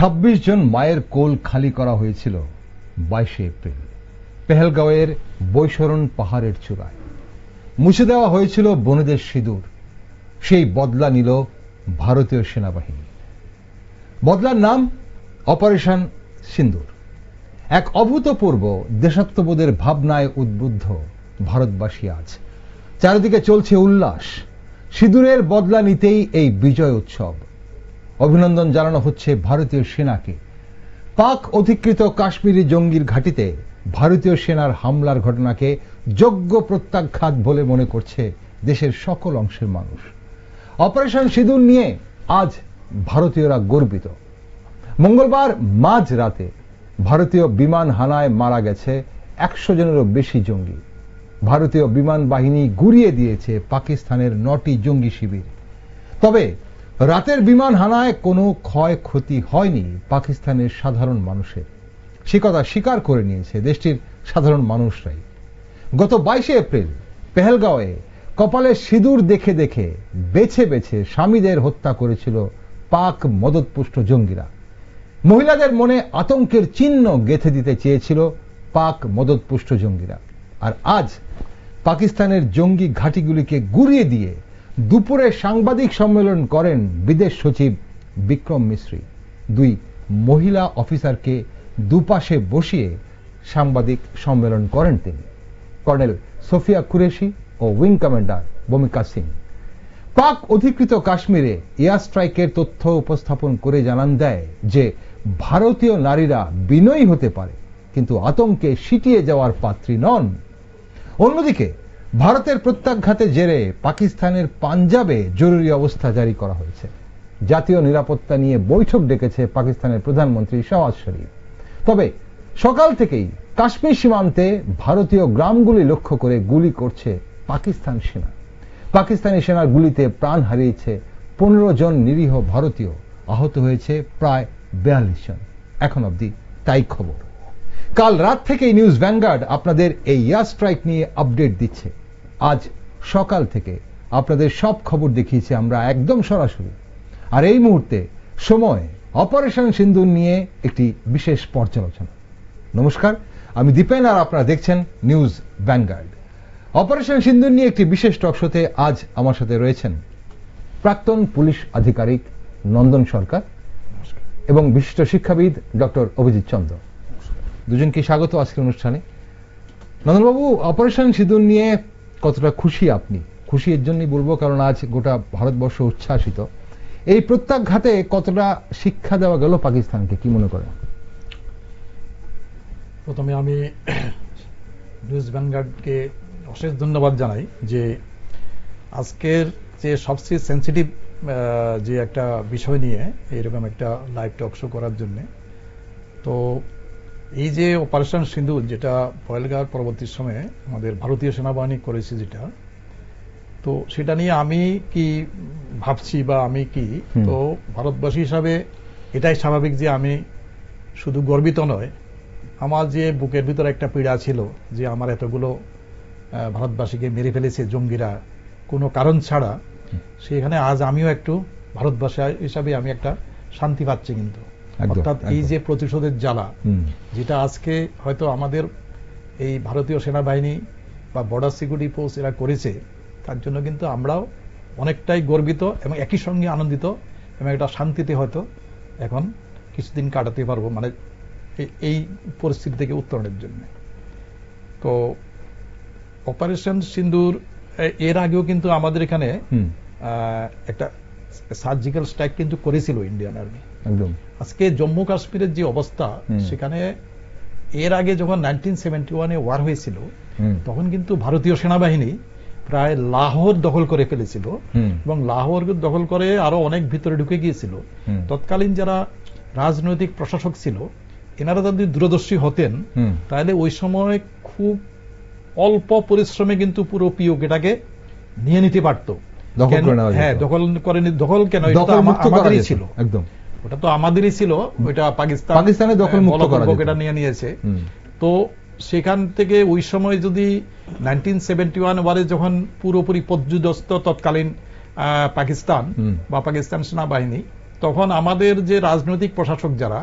26 জন মায়ের কোল খালি করা হয়েছিল 22 এপ্রিল পেহেলগাঁওয়ের বৈশরণ পাহাড়ের চূড়ায়। মুছে দেওয়া হয়েছিল বোনেদের সিঁদুর। সেই বদলা নিল ভারতীয় সেনাবাহিনী। বদলার নাম অপারেশন সিন্দুর। এক অভূতপূর্ব দেশাত্মবোধের ভাবনায় উদ্বুদ্ধ ভারতবাসী আজ। চারিদিকে চলছে উল্লাস। সিঁদুরের বদলা নিতেই এই বিজয় উৎসব। অভিনন্দন জানানো হচ্ছে ভারতীয় সেনাকে। পাক অধিকৃত কাশ্মীরি জঙ্গির ঘাঁটিতে ভারতীয় সেনার হামলার ঘটনাকে যোগ্য প্রত্যাঘাত বলে মনে করছে দেশের সকল অংশের মানুষ। অপারেশন সিঁদুর নিয়ে আজ ভারতীয়রা গর্বিত। মঙ্গলবার মাঝ রাতে ভারতীয় বিমান হানায় মারা গেছে 100 জনেরও বেশি জঙ্গি। ভারতীয় বিমান বাহিনী গুড়িয়ে দিয়েছে পাকিস্তানের 9টি জঙ্গি শিবির। তবে রাতের বিমান হানায় কোনো ক্ষয়ক্ষতি হয়নি পাকিস্তানের সাধারণ মানুষের। সে কথা স্বীকার করে নিয়েছে দেশটির সাধারণ মানুষরাই। গত 22 এপ্রিল পেহেলগাঁওয়ে কপালে সিঁদুর দেখে দেখে বেছে বেছে স্বামীদের হত্যা করেছিল পাক মদতপুষ্ট জঙ্গিরা। মহিলাদের মনে আতঙ্কের চিহ্ন গেঁথে দিতে চেয়েছিল পাক মদতপুষ্ট জঙ্গিরা। আর আজ পাকিস্তানের জঙ্গি ঘাঁটিগুলিকে গুড়িয়ে দিয়ে দুপুরে সাংবাদিক সম্মেলন করেন বিদেশ সচিব বিক্রম মিশ্রি। 2 মহিলা অফিসারকে দুপাশে বসিয়ে সাংবাদিক সম্মেলন করেন তিনি। কর্নেল সোফিয়া কুরেশি ও উইং কমান্ডার ভূমিকা সিং। পাক অধিকৃত কাশ্মীরে এয়ার স্ট্রাইকের তথ্য উপস্থাপন করে জানান দেয় যে ভারতীয় নারীরা বিনয়ী হতে পারে, কিন্তু আতঙ্কে সিটিয়ে যাওয়ার পাত্রী নন। অন্যদিকে ভারতের প্রত্যাঘাতে জেরে পাকিস্তানের পাঞ্জাবে জরুরি অবস্থা জারি করা হয়েছে। জাতীয় নিরাপত্তা নিয়ে বৈঠক ডেকেছে পাকিস্তানের প্রধানমন্ত্রী শাহবাজ শরীফ। তবে সকাল থেকেই কাশ্মীর সীমান্তে ভারতীয় গ্রামগুলি লক্ষ্য করে গুলি করছে পাকিস্তান সেনা। পাকিস্তানি সেনার গুলিতে প্রাণ হারিয়েছে 15 জন নিরীহ ভারতীয়, আহত হয়েছে প্রায় 42 জন। এখন অবধি তাই খবর। কাল রাত থেকেই নিউজ ভ্যানগার্ড আপনাদের এই এয়ার স্ট্রাইক নিয়ে আপডেট দিচ্ছে। আজ সকাল থেকে আপনাদের সব খবর দেখিয়েছি আমরা একদম সরাসরি। আর এই মুহূর্তে সময় অপারেশন সিন্দুর নিয়ে একটি বিশেষ পর্যালোচনা। নমস্কার, আমি দীপেন আর আপনারা দেখছেন নিউজ ভ্যানগার্ড। অপারেশন সিন্দুর নিয়ে একটি বিশেষ টক শোতে আজ আমার সাথে রয়েছেন প্রাক্তন পুলিশ আধিকারিক নন্দন সরকার এবং বিশিষ্ট শিক্ষাবিদ ডক্টর অভিজিৎ চন্দ্র। দুজনকে স্বাগত আজকের অনুষ্ঠানে। নন্দনবাবু, অপারেশন সিঁদুর নিয়ে কতটা খুশি আপনি? খুশি এর জন্যই বলবো কারণ আজ গোটা ভারতবর্ষ উচ্ছ্বাসিত। এই প্রত্যাঘাতে কতটা শিক্ষা দেওয়া গেল পাকিস্তানকে, কি মনে করেন? প্রথমে আমি নিউজ ভ্যানগার্ডকে অশেষ ধন্যবাদ জানাই যে আজকের যে সবচেয়ে সেন্সিটিভ যে একটা বিষয় নিয়ে এইরকম একটা লাইভ টক শো করার জন্য। তো এই যে অপারেশন সিঁদুর, যেটা পেহেলগাঁও পরবর্তী সময়ে আমাদের ভারতীয় সেনাবাহিনী করেছে যেটা, তো সেটা নিয়ে আমি কি ভাবছি বা আমি কি, তো ভারতবাসী হিসাবে এটাই স্বাভাবিক যে আমি শুধু গর্বিত নয়, আমার যে বুকের ভিতরে একটা পীড়া ছিল যে আমার এতগুলো ভারতবাসীকে মেরে ফেলেছে জঙ্গিরা কোনো কারণ ছাড়া, সেখানে আজ আমিও একটু ভারতবাসী হিসাবে আমি একটা শান্তি পাচ্ছি। কিন্তু অর্থাৎ এই যে প্রতিশোধের জ্বালা যেটা আজকে হয়তো আমাদের এই ভারতীয় সেনাবাহিনী বা বর্ডার সিকিউরিটি ফোর্স এরা করেছে, তার জন্য কিন্তু আমরাও অনেকটাই গর্বিত এবং একই সঙ্গে আনন্দিত এবং একটা শান্তিতে হয়তো এখন কিছুদিন কাটাতে পারবো, মানে এই পরিস্থিতি থেকে উত্তরণের জন্য। তো অপারেশন সিন্দুর এর আগেও কিন্তু আমাদের এখানে একটা সার্জিক্যাল স্ট্রাইক কিন্তু করেছিল ইন্ডিয়ান আর্মি। আজকে জম্মু কাশ্মীরের যে অবস্থা, সেখানে এর আগে যখন 1971-এ ওয়ার হয়েছিল তখন কিন্তু ভারতীয় সেনাবাহিনী প্রায় লাহোর দখল করে ফেলেছিল এবং লাহোর দখল করে আরো অনেক ভিতরে ঢুকে গিয়েছিল। তৎকালীন যারা রাজনৈতিক প্রশাসক ছিল এনারা যদি দূরদর্শী হতেন তাহলে ওই সময় খুব অল্প পরিশ্রমে কিন্তু পুরো পিওকেটাকে নিয়ে নিতে পারত। হ্যাঁ, দখল কেন, এটা আমাদেরই ছিল, একদম ওটা তো আমাদেরই ছিল, ওইটা পাকিস্তানের দখল মুক্ত করা, এটা নিয়ে নিয়েছে। তো সেখান থেকে ওই সময় যদি 1971 ওয়ারে যখন পুরোপুরি পর্যুদস্ত তৎকালীন পাকিস্তান বা পাকিস্তান সেনাবাহিনী, তখন আমাদের যে রাজনৈতিক প্রশাসক যারা,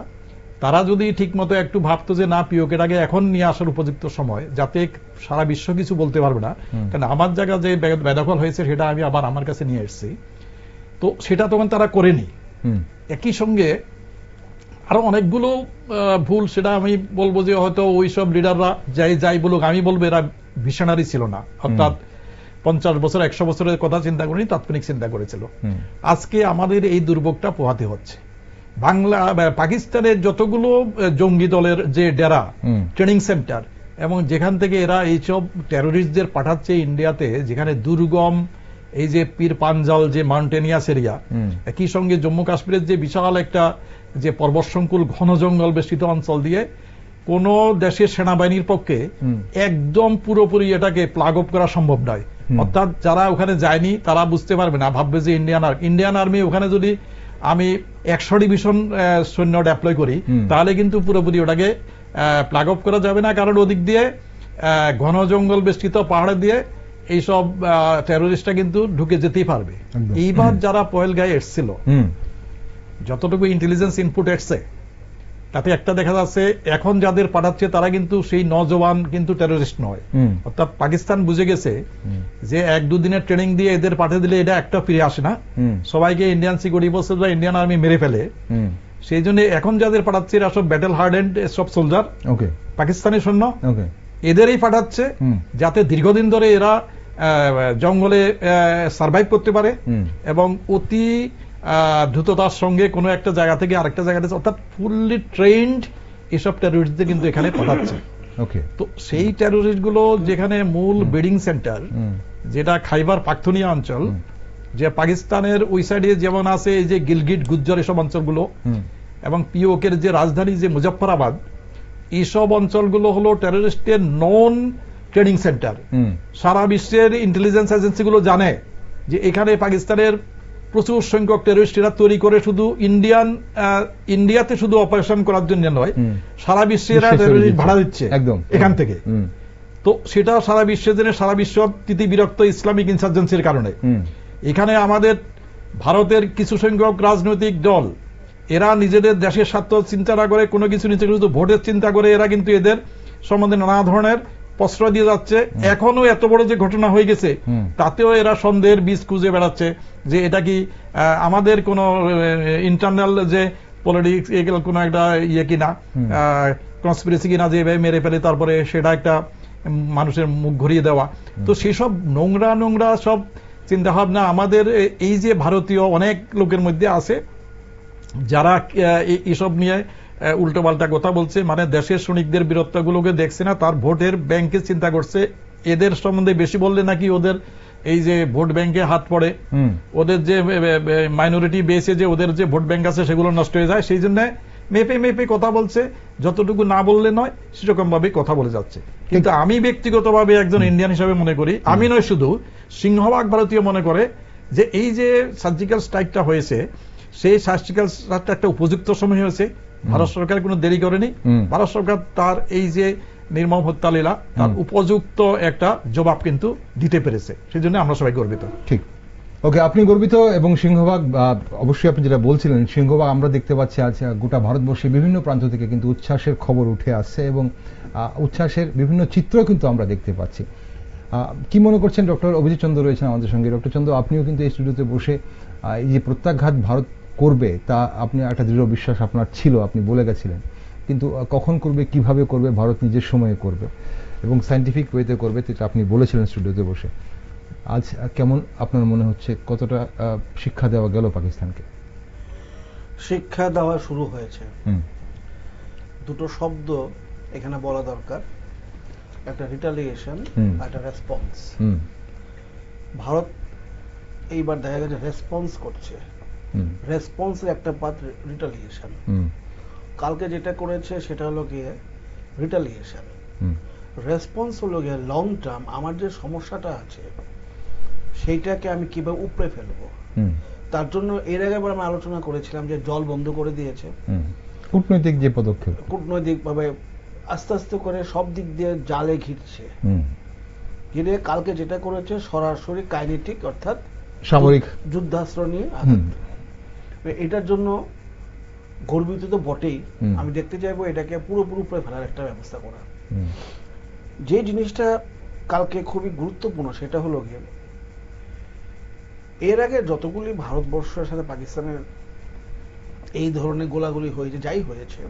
তারা যদি ঠিকমতো একটু ভাবতো যে না, পিওকের আগে এখন নিয়ে আসার উপযুক্ত সময়, যাতে সারা বিশ্ব কিছু বলতে পারবে না, কারণ আমার জায়গা যে বেদখল হয়েছে সেটা আমি আবার আমার কাছে নিয়ে এসেছি, তো সেটা তখন তারা করেনি। একই সঙ্গে আরো অনেকগুলো ভুল, সেটা আমি বলবো যে হয়তো ওই সব লিডাররা যাই বলুক, আমি বলবো এরা ভিশনারি ছিল না, অর্থাৎ 50 বছর 100 বছরের কথা চিন্তা করেনি, তাৎক্ষণিক চিন্তা করেছিল। আজকে আমাদের এই দুর্ভোগটা পোহাতে হচ্ছে। পাকিস্তানের যতগুলো জঙ্গি দলের যে ডেরা, ট্রেনিং সেন্টার, এবং যেখান থেকে এরা এইসব টেরোরিস্টদের পাঠাচ্ছে ইন্ডিয়াতে, যেখানে দুর্গম এই যে পীর পাঞ্জাল যে মাউন্টেনিয়াস এরিয়া, একই সঙ্গে জম্মু কাশ্মীরের যে বিশাল একটা যে পর্বত সংকুল ঘন জঙ্গল বেষ্টিত অঞ্চল দিয়ে কোন দেশের সেনাবাহিনীর পক্ষে একদম পুরোপুরি এটাকে প্লাগ আপ করা সম্ভব নয়। অর্থাৎ যারা ওখানে যায়নি তারা বুঝতে পারবে না, ভাববে যে ইন্ডিয়ান আর্মি ওখানে যদি আমি 100 ডিভিশন সৈন্য ডেপ্লয় করি, তাহলে কিন্তু পুরোপুরি ওটাকে প্লাগ আপ করা যাবে না, কারণ ওদিক দিয়ে ঘন জঙ্গল বেষ্টিত পাহাড় দিয়ে এইসব টেরোরিস্টরা কিন্তু ঢুকে যেতেই পারবে। এইবার যারা পহেলগাঁয়ে এসছিল, যতটুকু ইন্টেলিজেন্স ইনপুট এসছে, তাতে একটা দেখা যাচ্ছে এখন যাদের পাঠাচ্ছে তারা কিন্তু সেই নজওয়ান কিন্তু টেরোরিস্ট নয়। অর্থাৎ পাকিস্তান বুঝে গেছে যে 1-2 দিনের ট্রেনিং দিয়ে এদের পাঠিয়ে দিলে এটা একটা ফিরে আসে না, সবাইকে ইন্ডিয়ান সিকিউরিটি ফোর্সেস বা ইন্ডিয়ান আর্মি মেরে ফেলে। সেই জন্য এখন যাদের পাঠাচ্ছে এরা সব ব্যাটেল হার্ডেন্ড সব সোলজার, পাকিস্তানি সৈন্য, এদেরই পাঠাচ্ছে যাতে দীর্ঘদিন ধরে এরা জঙ্গলে সার্ভাইভ করতে পারে এবং অতি দ্রুততার সঙ্গে কোনো একটা জায়গা থেকে আরেকটা জায়গাতে, অর্থাৎ ফুললি ট্রেন্ড এসব টেরোরিস্টদের কিন্তু এখানে পাঠাচ্ছে। তো সেই টেরোরিস্ট গুলো যেখানে মূল ব্রিডিং সেন্টার, যেটা খাইবার পাখতুনিয়া অঞ্চল, যে পাকিস্তানের ওই সাইডে যেমন আছে এই যে গিলগিট গুজ্জর এসব অঞ্চলগুলো, এবং পিওকের যে রাজধানী যে মুজফফরাবাদ, এইসব অঞ্চলগুলো হলো টেরোরিস্টের নন ট্রেনিং সেন্টার। সারা বিশ্বের ইন্টেলিজেন্স এজেন্সিগুলো জানে যে এখানে পাকিস্তানের প্রচুর সংখ্যক টেরোরিস্টরা তৈরি করে শুধু ইন্ডিয়াতে শুধু অপারেশন করার জন্য নয়, সারা বিশ্বে এরা টেরোরিস্ট ভাড়া দিচ্ছে এখান থেকে। তো সেটা সারা বিশ্বের জন্য, সারা বিশ্ব তিতি বিরক্ত ইসলামিক ইনসার্জেন্সির কারণে। এখানে আমাদের ভারতের কিছু সংখ্যক রাজনৈতিক দল, এরা নিজেদের দেশের স্বার্থ চিন্তা না করে, কোনো কিছু নিচে শুধু ভোটের চিন্তা করে, এরা কিন্তু এদের সম্বন্ধে নানা ধরনের প্রশ্রয় দিয়ে যাচ্ছে। এখনো এত বড় যে ঘটনা হয়ে গেছে, তাতেও এরা সন্দেহের বীজ খুঁজে বেড়াচ্ছে যে এটা কি আমাদের কোন ইন্টারনাল যে পলিটিক্স, এগুলো কোন একটা ইয়ে কিনা, কনস্পিরেসি কিনা, যে মেরে ফেলে তারপরে সেটা একটা মানুষের মুখ ঘুরিয়ে দেওয়া। তো সেসব নোংরা সব চিন্তা ভাবনা আমাদের এই যে ভারতীয় অনেক লোকের মধ্যে আছে, যারা এসব নিয়ে উল্টো পাল্টা কথা বলছে, মানে দেশের সৈনিকদের বীরত্বগুলোকে দেখছে না, তার ভোটের ব্যাংকে চিন্তা করছে। এদের সম্বন্ধে বেশি বললে নাকি ওদের এই যে ভোট ব্যাংকে হাত পড়ে, ওদের যে মাইনরিটি বেসে যে ওদের যে ভোট ব্যাংক আছে সেগুলো নষ্ট হয়ে যায়। সেই জন্য মেপে কথা বলছে, যতটুকু না বললে নয় সেরকম ভাবে কথা বলে যাচ্ছে। কিন্তু আমি ব্যক্তিগতভাবে একজন ইন্ডিয়ান হিসাবে মনে করি, আমি নয় শুধু সিংহভাগ ভারতীয় মনে করে যে এই যে সার্জিক্যাল স্ট্রাইকটা হয়েছে, সেই সার্জিক্যাল স্ট্রাইকটা একটা উপযুক্ত সময় হয়েছে। ভারত সরকার কোনো দেরি করেনি। ভারত সরকার তার এই যে নির্মম হত্যা লীলা, তার উপযুক্ত একটা জবাব কিন্তু দিতে পেরেছে, সেই জন্য আমরা সবাই গর্বিত। ঠিক, ওকে, আপনি গর্বিত। এবং সিংহভাগ, অবশ্যই আপনি যেটা বলছিলেন, সিংহভাগ আমরা দেখতে পাচ্ছি আজ গোটা ভারতবর্ষে বিভিন্ন প্রান্ত থেকে কিন্তু উচ্ছ্বাসের খবর উঠে আসছে এবং উচ্ছ্বাসের বিভিন্ন চিত্র কিন্তু আমরা দেখতে পাচ্ছি। কি মনে করছেন? ডক্টর অভিজিৎ চন্দ্র রয়েছেন আমাদের সঙ্গে। ডক্টর চন্দ্র, আপনিও কিন্তু এই স্টুডিওতে বসে এই যে প্রত্যাঘাত ভারত করবে, তা আপনি একটা দৃঢ় বিশ্বাস আপনার ছিল, আপনি বলে গেছিলেন। কিন্তু কখন করবে, কিভাবে করবে, ভারত নিজের সময়ে করবে এবং সায়েন্টিফিক ওয়েতে করবে, যেটা আপনি বলেছিলেন স্টুডিওতে বসে। আজ কেমন আপনার মনে হচ্ছে, কতটা শিক্ষা দেওয়া গেল পাকিস্তানকে? শিক্ষা দেওয়া শুরু হয়েছে। দুটো শব্দ এখানে বলা দরকার, একটা রিটালিয়েশন, একটা রেসপন্স। ভারত এইবার দেখা গেছে রেসপন্স করছে, রেসপন্সের একটা পার্ট রিটালিয়েশন। কালকে যেটা করেছে সেটা হলো গিয়ে রিটালিয়েশন, রেসপন্স হলো গিয়ে লং টার্ম আমার যে সমস্যাটা আছে সেইটাকে আমি কিভাবে উপড়ে ফেলবো। তার জন্য এর আগে আমরা আলোচনা করেছিলাম যে জল বন্ধ করে দিয়েছে, কূটনৈতিক যে পদক্ষেপ, কূটনৈতিক ভাবে আস্তে আস্তে করে সব দিক দিয়ে জালে ঘিরছে। ঘিরে কালকে যেটা করেছে সরাসরি কাইনেটিক, অর্থাৎ সামরিক যুদ্ধাস্ত্র নিয়ে আঘাত। এটার জন্য গর্বিত তো বটেই, আমি দেখতে চাইবো এটাকে পুরোপুরি উপরে ফেলার একটা ব্যবস্থা করা। যে জিনিসটা কালকে খুবই গুরুত্বপূর্ণ সেটা হলো গিয়ে, এর আগে যতগুলি ভারতবর্ষের সাথে পাকিস্তানের এই ধরনের গোলাগুলি হয়েছে, যাই হয়েছে,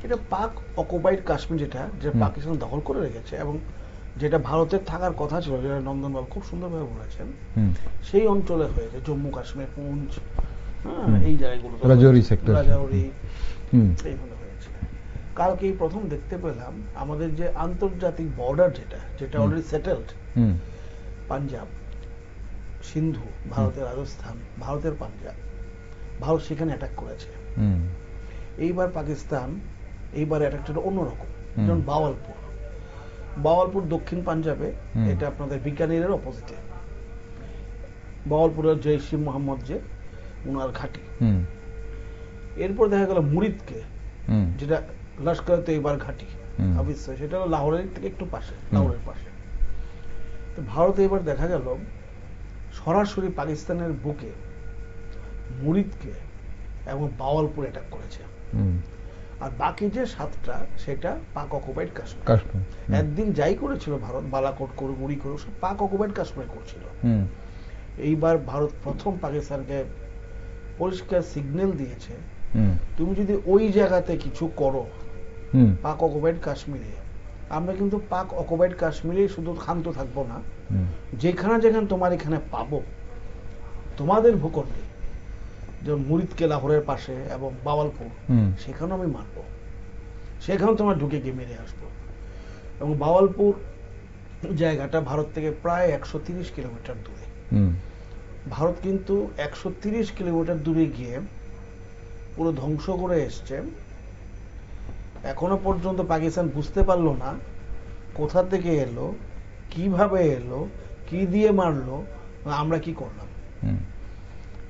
এটা পাক অকুপাইড কাশ্মীর, যেটা পাকিস্তান দখল করে রেখেছে এবং যেটা ভারতের থাকার কথা ছিল, যেটা নন্দনবাবু খুব সুন্দরভাবে বলেছেন, সেই অঞ্চলে হয়েছে। জম্মু কাশ্মীর, পুঞ্চ, এই জায়গাগুলো, রাজৌরি এইগুলো হয়েছে। কালকে এই প্রথম দেখতে পেলাম আমাদের যে আন্তর্জাতিক বর্ডার যেটা অলরেডি সেটেলড, পাঞ্জাব, সিন্ধু, ভারতের রাজস্থান, ভারতের পাঞ্জাব, ভারত সেখানে অ্যাটাক করেছে। এইবার পাকিস্তান এইবার অ্যাটাকটা অন্যরকম। যেমন বাওয়ালপুর দক্ষিণ পাঞ্জাবে, এটা আপনাদের বিকানিরের অপোজিটে। বাওয়ালপুরের জৈশ-ই মোহাম্মদ যে উনার ঘাঁটি। এরপর দেখা গেল মুরিদকে, যেটা লস্কর তৈবার ঘাঁটি অবশ্যই, সেটা লাহোরের থেকে একটু পাশে, লাহোরের পাশে। তো ভারতে এবার দেখা গেল সরাসরি পাকিস্তানের বুকে মুরিদকে এবং বাওয়ালপুর অ্যাটাক করেছে। আর বাকি যে 7টা সেটা পাক অকুপাইড কাশ্মীর। একদিন যাই করেছিল ভারত, বালাকোট করে, উড়ি করে, সব পাক অকুপাইড কাশ্মীর করছিল। এইবার ভারত প্রথম পাকিস্তানকে পরিষ্কার সিগন্যাল দিয়েছে, তুমি যদি ওই জায়গাতে কিছু করো পাক অকুপাইড কাশ্মীরে, আমরা কিন্তু পাক অকুপাইড কাশ্মীরে শুধু ক্ষান্ত থাকবো না, যেখানে যেখানে তোমার এখানে পাবো তোমাদের ভূখণ্ডে, যেমন মুরিদকে লাহোরের পাশে এবং বাওয়ালপুর, সেখানেও আমি মারব, সেখানেও তোমার ঢুকে গিয়ে মেরে আসবো। এবং বাওয়ালপুর জায়গাটা ভারত থেকে প্রায় 130 কিলোমিটার দূরে। ভারত কিন্তু 130 কিলোমিটার দূরে গিয়ে পুরো ধ্বংস করে এসছে। এখনো পর্যন্ত পাকিস্তান বুঝতে পারলো না কোথা থেকে এলো, কিভাবে এলো, কি দিয়ে মারলো, আমরা কি করলাম।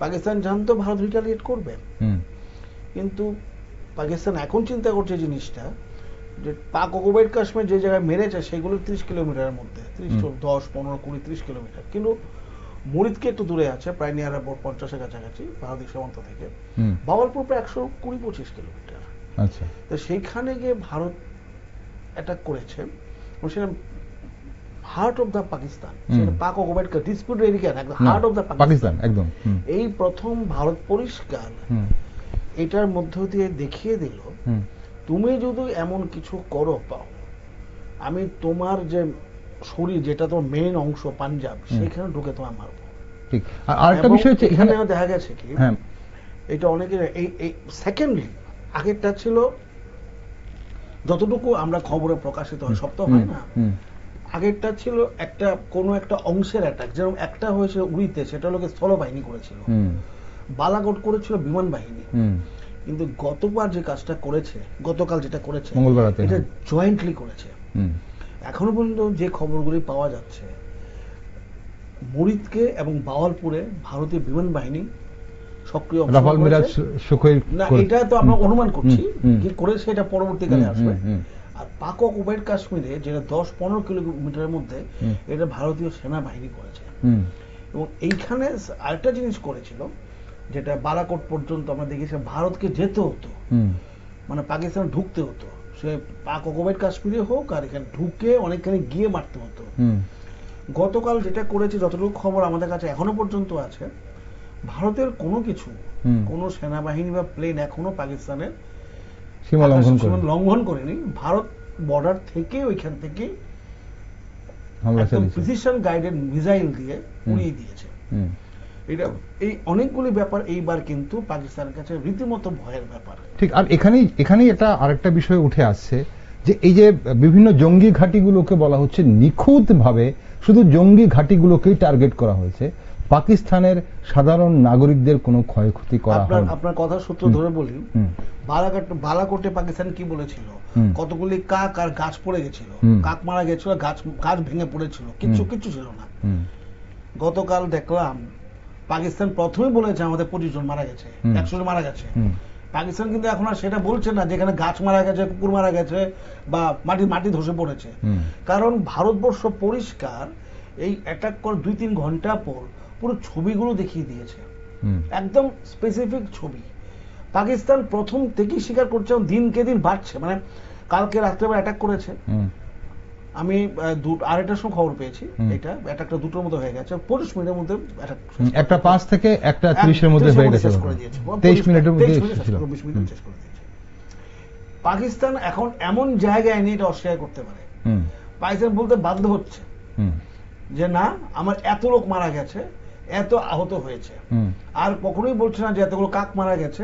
পাকিস্তান জানতো ভারত রিটালিয়েট করবে, কিন্তু পাকিস্তান এখন চিন্তা করছে জিনিসটা যে পাক অকুপাইড কাশ্মীর যে জায়গায় মেরেছে সেগুলো 30 কিলোমিটারের মধ্যে, 10, 15, 20, 30 কিলোমিটার, কিন্তু মুরিদকে একটু দূরে আছে, প্রায় নিয়ার অ্যাবাউট 50-এর কাছাকাছি ভারতীয় সীমান্ত থেকে। বাওয়ালপুর প্রায় 120-25 কিলোমিটার। আচ্ছা, তো সেইখানে গিয়ে ভারত অ্যাটাক করেছে। সেটা হার্ট অফ দ্য পাকিস্তান, সেটা পাক অকুপাইড ডিসপিউট এরিয়া, একদম হার্ট অফ দ্য পাকিস্তান একদম। এই প্রথম ভারত পরিষ্কার এটার মধ্য দিয়ে দেখিয়ে দিল, তুমি যদি এমন কিছু করো পাও, আমি তোমার যে শরীর, যেটা তোমার মেইন অংশ পাঞ্জাব, সেখানে ঢুকে তোমার মারবো। ঠিক। আর আরেকটা বিষয় হচ্ছে এখানে দেখা গেছে কি, এটা অনেকে এই সেকেন্ডলি, আগেরটা ছিল যতটুকু আমরা খবরে প্রকাশিত হয়, সব তো হয় না, আগেরটা ছিল একটা কোন একটা অংশের অ্যাটাক। যেরকম একটা হয়েছে উড়িতে, সেটা লোকে স্থলবাহিনী করেছিল, বালাকোট করেছিল বিমান বাহিনী। কিন্তু গতবার যে কাজটা করেছে, গতকাল যেটা করেছে, এটা জয়েন্টলি করেছে। এখনো পর্যন্ত যে খবরগুলি পাওয়া যাচ্ছে, মুরিদকে এবং বাওয়ালপুরে ভারতীয় বিমান বাহিনী সক্রিয়, রাফাল মিরাজ সুখোই, না এটা তো আমরা অনুমান করছি, কি করেছে এটা পরবর্তীকালে আসবে। আর পাক অকুপাইড কাশ্মীরে যেটা 10-15 কিলোমিটারের মধ্যে, এটা ভারতীয় সেনাবাহিনী করেছে। এবং এইখানে আরেকটা জিনিস করেছিল, যেটা বালাকোট পর্যন্ত আমরা দেখেছি ভারতকে যেতে হতো, মানে পাকিস্তান ঢুকতে হতো, সে পাক অকুপাইড কাশ্মীরে হোক আর এখানে ঢুকে অনেকখানি গিয়ে মারতে হতো। গতকাল যেটা করেছে, যতটুকু খবর আমাদের কাছে এখনো পর্যন্ত আছে, ভারতের কোনো কিছু, কোনো সেনাবাহিনী বা প্লেন এখনো পাকিস্তানের সীমা লঙ্ঘন করেনি। ভারত বর্ডার থেকে ওইখান থেকে একদম প্রিসিশন গাইডেড মিসাইল দিয়ে উড়িয়ে দিয়েছে। এটা এই অনেকগুলি ব্যাপার এইবার কিন্তু পাকিস্তানের কাছে রীতিমতো ভয়ের ব্যাপার। ঠিক। আর এখানেই একটা আরেকটা বিষয় উঠে আসছে, যে এই যে বিভিন্ন জঙ্গি ঘাঁটিগুলোকে বলা হচ্ছে নিখুঁতভাবে শুধু জঙ্গি ঘাঁটিগুলোকেই টার্গেট করা হয়েছে, পাকিস্তানের সাধারণ নাগরিকদের কোনো ক্ষয়ক্ষতি করা হয়নি। আপনার কথা সূত্র ধরে বলি, বালাকোটে পাকিস্তান কি বলেছিল, কতগুলি কাক আর গাছ পড়ে গেছিল, কাক মারা গেছিল, গাছ ভেঙে পড়েছিল, কিচ্ছু ছিল না। গতকাল দেখলাম পাকিস্তান প্রথমে বলেছে আমাদের 25 জন মারা গেছে, 100 জন মারা গেছে। পাকিস্তান কিন্তু এখন আর সেটা বলছে না যেখানে গাছ মারা গেছে, কুকুর মারা গেছে বা মাটি ধসে পড়েছে। কারণ ভারতবর্ষ পরিষ্কার এই অ্যাটাক করার 2-3 ঘন্টা পর পুরো ছবিগুলো দেখিয়ে দিয়েছে। একদম স্পেসিফিক ছবি। পাকিস্তান প্রথম থেকেই স্বীকার করছে, দিনকে দিন বাড়ছে। মানে কালকে রাত্রেবেলা অ্যাটাক করেছে, আমি আড়াইটার সময় খবর পেয়েছি, এটা অ্যাটাকটা 2টোর মধ্যে হয়ে গেছে, 25 মিনিটের মধ্যে একটা 5 থেকে একটা 30 এর মধ্যে হয়ে গেছে, 23 মিনিটের মধ্যে ছিল, 20 মিনিট শেষ করে দিয়েছে। পাকিস্তান এখন এমন জায়গায় নিয়ে এটা অস্বীকার করতে পারে, পাকিস্তান বলতে বাধ্য হচ্ছে যে না, আমার এত লোক মারা গেছে, এত আহত হয়েছে, আর কখনোই বলছে না যে এতগুলো কাক মারা গেছে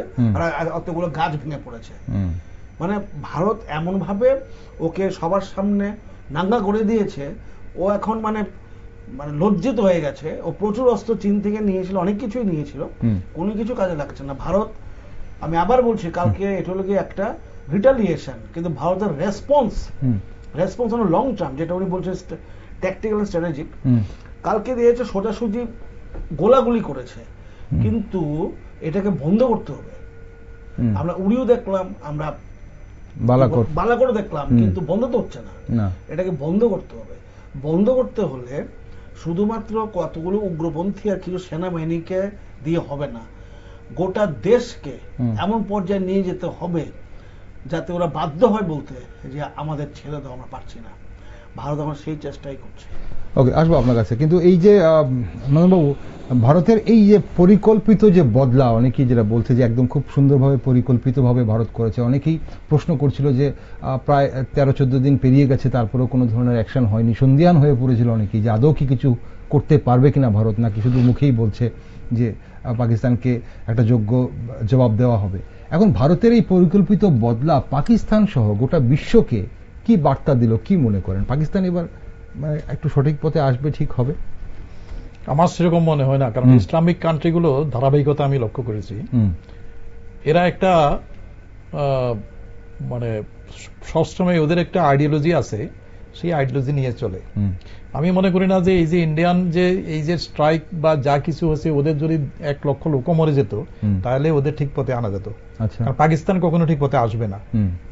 আর এতগুলো গাছ ভেঙে পড়েছে। মানে ভারত এমন ভাবে ওকে সবার সামনে নাঙ্গা করে দিয়েছে, ও এখন মানে লজ্জিত হয়ে গেছে। ও প্রচুর অস্ত্র চীন থেকে নিয়েছিল, অনেক কিছুই নিয়েছিল, কোনো কিছু কাজে লাগছে না। ভারত, আমি আবার বলছি, কালকে এটা হলো গিয়ে একটা রিটালিয়েশন, কিন্তু ভারতের রেসপন্স হলো লং টার্ম, যেটা উনি বলছেন ট্যাকটিক্যাল স্ট্র্যাটেজিক। কালকে দিয়েছে সোজাসুজি গোলাগুলি করেছে, কিন্তু এটাকে বন্ধ করতে হবে। আমরা উড়িও দেখলাম, আমরা বালাকোটও দেখলাম, কিন্তু বন্ধ তো হচ্ছে না। এটাকে বন্ধ করতে হবে। বন্ধ করতে হলে শুধুমাত্র কতগুলো উগ্রপন্থী আর কিছু সেনাবাহিনীকে দিয়ে হবে না, গোটা দেশকে এমন পর্যায়ে নিয়ে যেতে হবে যাতে ওরা বাধ্য হয় বলতে যে আমাদের ছেড়ে দাও, আমরা পারছি না। ভারত আমার সেই চেষ্টাই করছে। ওকে, আসবো আপনার কাছে। কিন্তু এই যে নন্দনবাবু, ভারতের এই যে পরিকল্পিত যে বদলা, অনেকেই যেটা বলছে যে একদম খুব সুন্দরভাবে পরিকল্পিতভাবে ভারত করেছে, অনেকেই প্রশ্ন করছিল যে প্রায় 13-14 দিন পেরিয়ে গেছে, তারপরেও কোনো ধরনের অ্যাকশন হয়নি, সন্দিহান হয়ে পড়েছিল অনেকেই যে আদৌ কি কিছু করতে পারবে কিনা ভারত, নাকি শুধু মুখেই বলছে যে পাকিস্তানকে একটা যোগ্য জবাব দেওয়া হবে। এখন ভারতের এই পরিকল্পিত বদলা পাকিস্তান সহ গোটা বিশ্বকে কি বার্তা দিল, কি মনে করেন? পাকিস্তান এবার মানে একটু সঠিক পথে আসবে, ঠিক হবে? আমার সেরকম মনে হয় না, কারণ ইসলামিক কান্ট্রিগুলো ধারাবাহিকতা আমি লক্ষ্য করেছি, এরা একটা মানে সবসময় ওদের একটা আইডিওলজি আছে, সেই আইডিওলজি নিয়ে চলে। আমি মনে করি না যে এই যে ইন্ডিয়ান যে এই যে স্ট্রাইক বা যা কিছু হয়েছে, ওদের যদি 1 লক্ষ লোক মরে যেত তাহলে ওদের ঠিক পথে আনা যেত। পাকিস্তান কখনো ঠিক পথে আসবে না।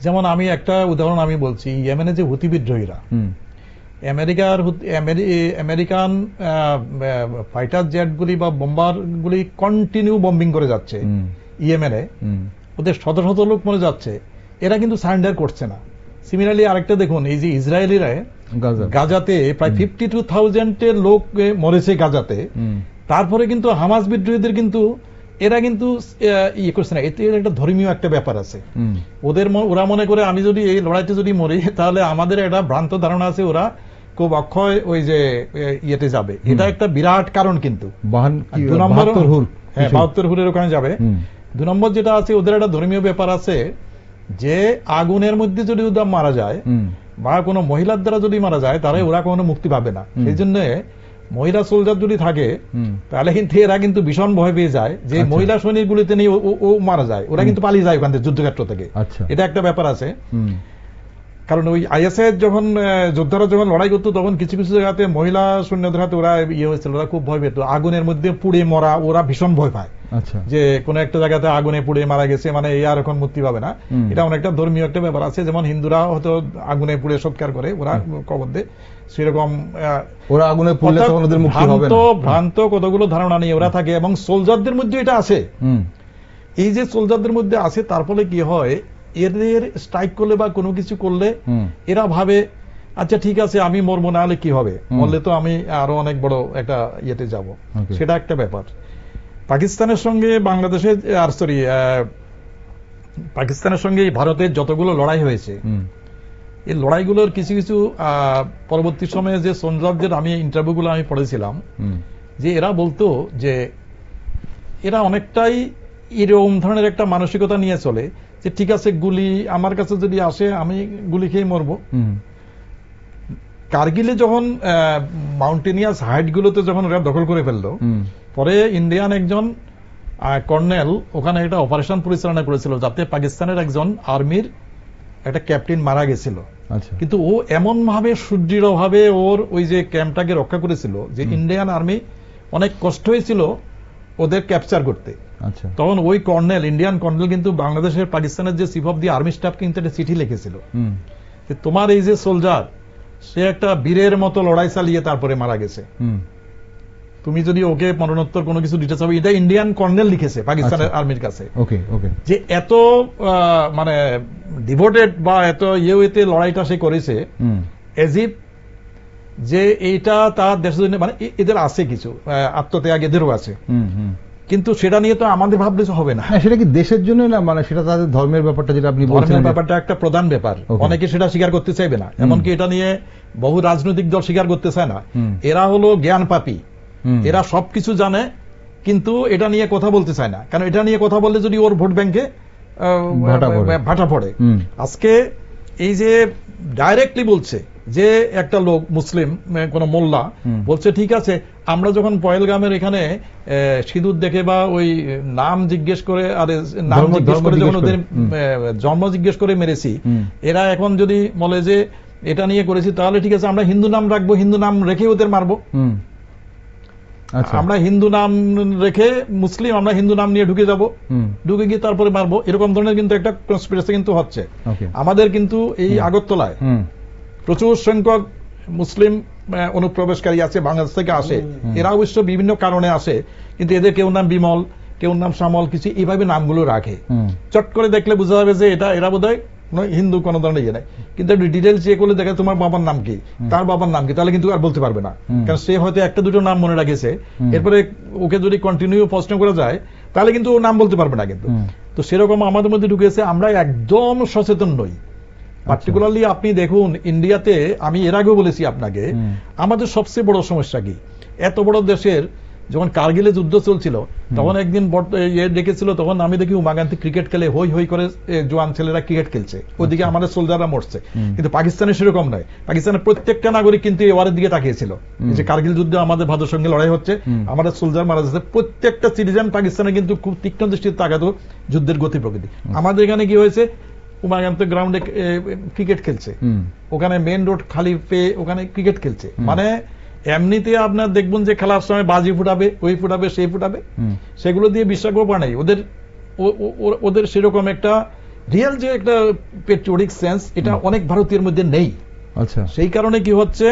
যেমন আমি একটা উদাহরণ আমি বলছি, ইয়েমেনে যে হুতি বিদ্রোহীরা, আমেরিকান ফাইটার জেটগুলি বা বোম্বারগুলি কন্টিনিউ বম্বিং করে যাচ্ছে ইয়েমেনে, ওদের শত শত লোক মরে যাচ্ছে, এরা কিন্তু সারেন্ডার করছে না। সিমিলারলি আরেকটা দেখুন, এই যে ইসরায়েলিরা গাজাতে প্রায় 52,000 লোক মরেছে গাজাতে, তারপরে কিন্তু হামাস বিদ্রোহীদের কিন্তু এরা কিন্তু ইয়ে করছে না। এতে একটা ধর্মীয় একটা ব্যাপার আছে ওরা মনে করে আমি যদি এই লড়াইতে যদি মরি তাহলে আমাদের একটা ভ্রান্ত ধারণা আছে ওরা খুব অক্ষয় ওই যে ইয়েতে যাবে। এটা একটা বিরাট কারণ। কিন্তু 72 হুরের ওখানে যাবে। 2 নম্বর যেটা আছে, ওদের একটা ধর্মীয় ব্যাপার আছে যে আগুনের মধ্যে যদি ওরা মারা যায় বা কোনো মহিলার দ্বারা যদি মারা যায় তাহলে ওরা কোনো মুক্তি পাবে না। সেই জন্য মহিলা সোলজার যদি থাকে তাহলে কিন্তু এরা কিন্তু ভীষণ ভয় পেয়ে যায় যে মহিলা সৈনিকগুলিতে নেই ও মারা যায়, ওরা কিন্তু পালিয়ে যায় ওখান থেকে যুদ্ধক্ষেত্র থেকে। এটা একটা ব্যাপার আছে। কারণ ওই আইএসআই যখন যোদ্ধারা যখন লড়াই করতো তখন কিছু কিছু জায়গাতে মহিলা সৈন্যদের হাতে ওরা ইয়ে হয়েছিল, ওরা খুব ভয় পেত। আগুনের মধ্যে পুড়ে মরা ওরা ভীষণ ভয় পায়, যে কোন একটা জায়গাতে আগুনে পুড়ে মারা গেছে মানে এই আর এখন মুক্তি পাবে না। এটা অনেকটা ধর্মীয় একটা ব্যাপার আছে। যেমন হিন্দুরা হয়তো আগুনে পুড়ে সৎকার করে, ওরা কবর দেয়, সেরকম ওরা আগুনে পুড়লে তখন ওদের মুক্তি হবে না। ভ্রান্ত কতগুলো ধারণা নিয়ে ওরা থাকে এবং সোলজারদের মধ্যে এটা আছে। এই যে সোলজারদের মধ্যে আছে, তার ফলে কি হয়, এদের স্ট্রাইক করলে বা কোনো কিছু করলে এরা ভাবে আচ্ছা ঠিক আছে আমি মরবো, না হলে কি হবে, মরলে তো আমি আরো অনেক বড় একটা ইয়েতে যাব। সেটা একটা ব্যাপার। পাকিস্তানের সঙ্গে বাংলাদেশের পাকিস্তানের সঙ্গে ভারতের যতগুলো লড়াই হয়েছে, এই লড়াইগুলোর কিছু কিছু পরবর্তী সময়ে যে সঞ্জবদের আমি ইন্টারভিউগুলো আমি পড়েছিলাম, যে এরা বলতো যে এরা অনেকটাই এরকম ধরনের একটা মানসিকতা নিয়ে চলে যে ঠিক আছে গুলি আমার কাছে যদি আসে আমি গুলি খেয়ে মরবো। কার্গিলে যখন মাউন্টেনিয়াস হাইট গুলোতে যখন ওরা দখল করে ফেললো, পরে ইন্ডিয়ান একজন কর্নেল ওখানে একটা অপারেশন পরিচালনা করেছিল যাতে পাকিস্তানের একজন আর্মির একটা ক্যাপ্টেন মারা গেছিল। কিন্তু ও এমন ভাবে সুদৃঢ় ভাবে ওর ওই যে ক্যাম্পটাকে রক্ষা করেছিল যে ইন্ডিয়ান আর্মি অনেক কষ্ট হয়েছিল ওদের ক্যাপচার করতে। তখন ওই কর্নেল, ইন্ডিয়ান কর্নেল কিন্তু বাংলাদেশের পাকিস্তানের যে chief of the army staff কিন্তু একটা চিঠি লিখেছিল যে তোমার এই যে সোলজার সে একটা বীরের মতো লড়াই চালিয়ে তারপরে মারা গেছে। তুমি যদি ওকে মরণোত্তর কোনো কিছু দিতে চাও, এটা ইন্ডিয়ান কর্নেল লিখেছে পাকিস্তানের আর্মির কাছে, ওকে ওকে, যে এত মানে ডিভোটেড বা এত ইয়েতে লড়াইটা সে করেছে এজিপ, যে এইটা তার দেশের জন্য মানে এদের আছে কিছু আত্মত্যাগ এদেরও আছে, কিন্তু সেটা নিয়ে তো আমাদের ভাবলে হবে না। সেটা কি দেশের জন্য না, মানে সেটা তাদের ধর্মের ব্যাপারটা যেটা আপনি বলছেন, ধর্মের ব্যাপারটা একটা প্রধান ব্যাপার, অনেকে সেটা স্বীকার করতে চাইবে না, এমনকি এটা নিয়ে বহু রাজনৈতিক দল স্বীকার করতে চায় না। এরা হলো জ্ঞান পাপী, এরা সবকিছু জানে কিন্তু এটা নিয়ে কথা বলতে চায় না, কারণ এটা নিয়ে কথা বললে যদি ওর ভোট ব্যাংকে ভাটা পড়ে। আজকে এই যে ডাইরেক্টলি বলছে যে একটা লোক মুসলিম কোন মোল্লা বলছে ঠিক আছে, আমরা যখন পহেলগামের এখানে সিঁদুর দেখে বা ওই নাম জিজ্ঞেস করে আর নাম জিজ্ঞেস করে যখন ওদের জন্ম জিজ্ঞেস করে মেরেছি, এরা এখন যদি বলে যে এটা নিয়ে করেছি, তাহলে ঠিক আছে আমরা হিন্দু নাম রাখবো, হিন্দু নাম রেখে ওদের মারবো। আমরা হিন্দু নাম রেখে মুসলিম, আমরা হিন্দু নাম নিয়ে ঢুকে যাব, ঢুকে গিয়ে তারপরে মারবো, এরকম ধরনের কিন্তু একটা কনস্পিরেসি কিন্তু হচ্ছে। আমাদের কিন্তু এই আগরতলায় প্রচুর সংখ্যক মুসলিম অনুপ্রবেশকারী আছে, বাংলাদেশ থেকে আসে, এরা অবশ্য বিভিন্ন কারণে আসে, কিন্তু এদের কেউ নাম বিমল, কেউ নাম শ্যামল, কিছু এইভাবে নামগুলো রাখে। চট করে দেখলে বোঝা যাবে যে এটা এরা বোধহয় হিন্দু কোন ধরনের ইয়ে নাই, কিন্তু একটু ডিটেলস চেক করলে দেখে তোমার বাবার নাম কি, তার বাবার নাম কি, তাহলে কিন্তু আর বলতে পারবে না, কারণ সে হয়তো একটা দুটো নাম মনে রাখেছে, এরপরে ওকে যদি কন্টিনিউ প্রশ্ন করা যায় তাহলে কিন্তু ও নাম বলতে পারবে না। কিন্তু তো সেরকম আমাদের মধ্যে ঢুকেছে, আমরা একদম সচেতন নই। পার্টিকুলারলি আপনি দেখুন ইন্ডিয়াতে, আমি এর আগেও বলেছি আপনাকে, আমাদের সবচেয়ে বড় সমস্যা কি, এত বড় দেশের যখন কার্গিলে যুদ্ধ চলছিল তখন একদিন ডেকেছিল, তখন আমি দেখি উমা গান্ধী ক্রিকেট খেলে হই হই করে জোয়ান ছেলেরা ক্রিকেট খেলছে, ওদিকে আমাদের সোলজাররা মরছে। কিন্তু পাকিস্তানে সেরকম নয়, পাকিস্তানের প্রত্যেকটা নাগরিক কিন্তু এবারের দিকে তাকিয়েছিল, যে কার্গিল যুদ্ধে আমাদের ভারতের সঙ্গে লড়াই হচ্ছে, আমাদের সোলজার মারা যাচ্ছে, প্রত্যেকটা সিটিজেন পাকিস্তানে কিন্তু খুব তীক্ষ্ণ দৃষ্টিতে তাকাতো যুদ্ধের গতি প্রকৃতি। আমাদের এখানে কি হয়েছে, উমা গান্ধী গ্রাউন্ডে ক্রিকেট খেলছে, ওখানে মেন রোড খালি পেয়ে ওখানে ক্রিকেট খেলছে, মানে এমনিতে আপনার দেখবেন যে খেলার সময় বাজি ফুটাবে, ওই ফুটাবে, সেই ফুটাবে, সেগুলো দিয়ে বিশ্বাস করবো নাই। ওদের সেরকম একটা রিয়েল যে একটা পেট্রিয়টিক সেন্স, এটা অনেক ভারতীয়ের মধ্যে নেই। আচ্ছা, সেই কারণে কি হচ্ছে,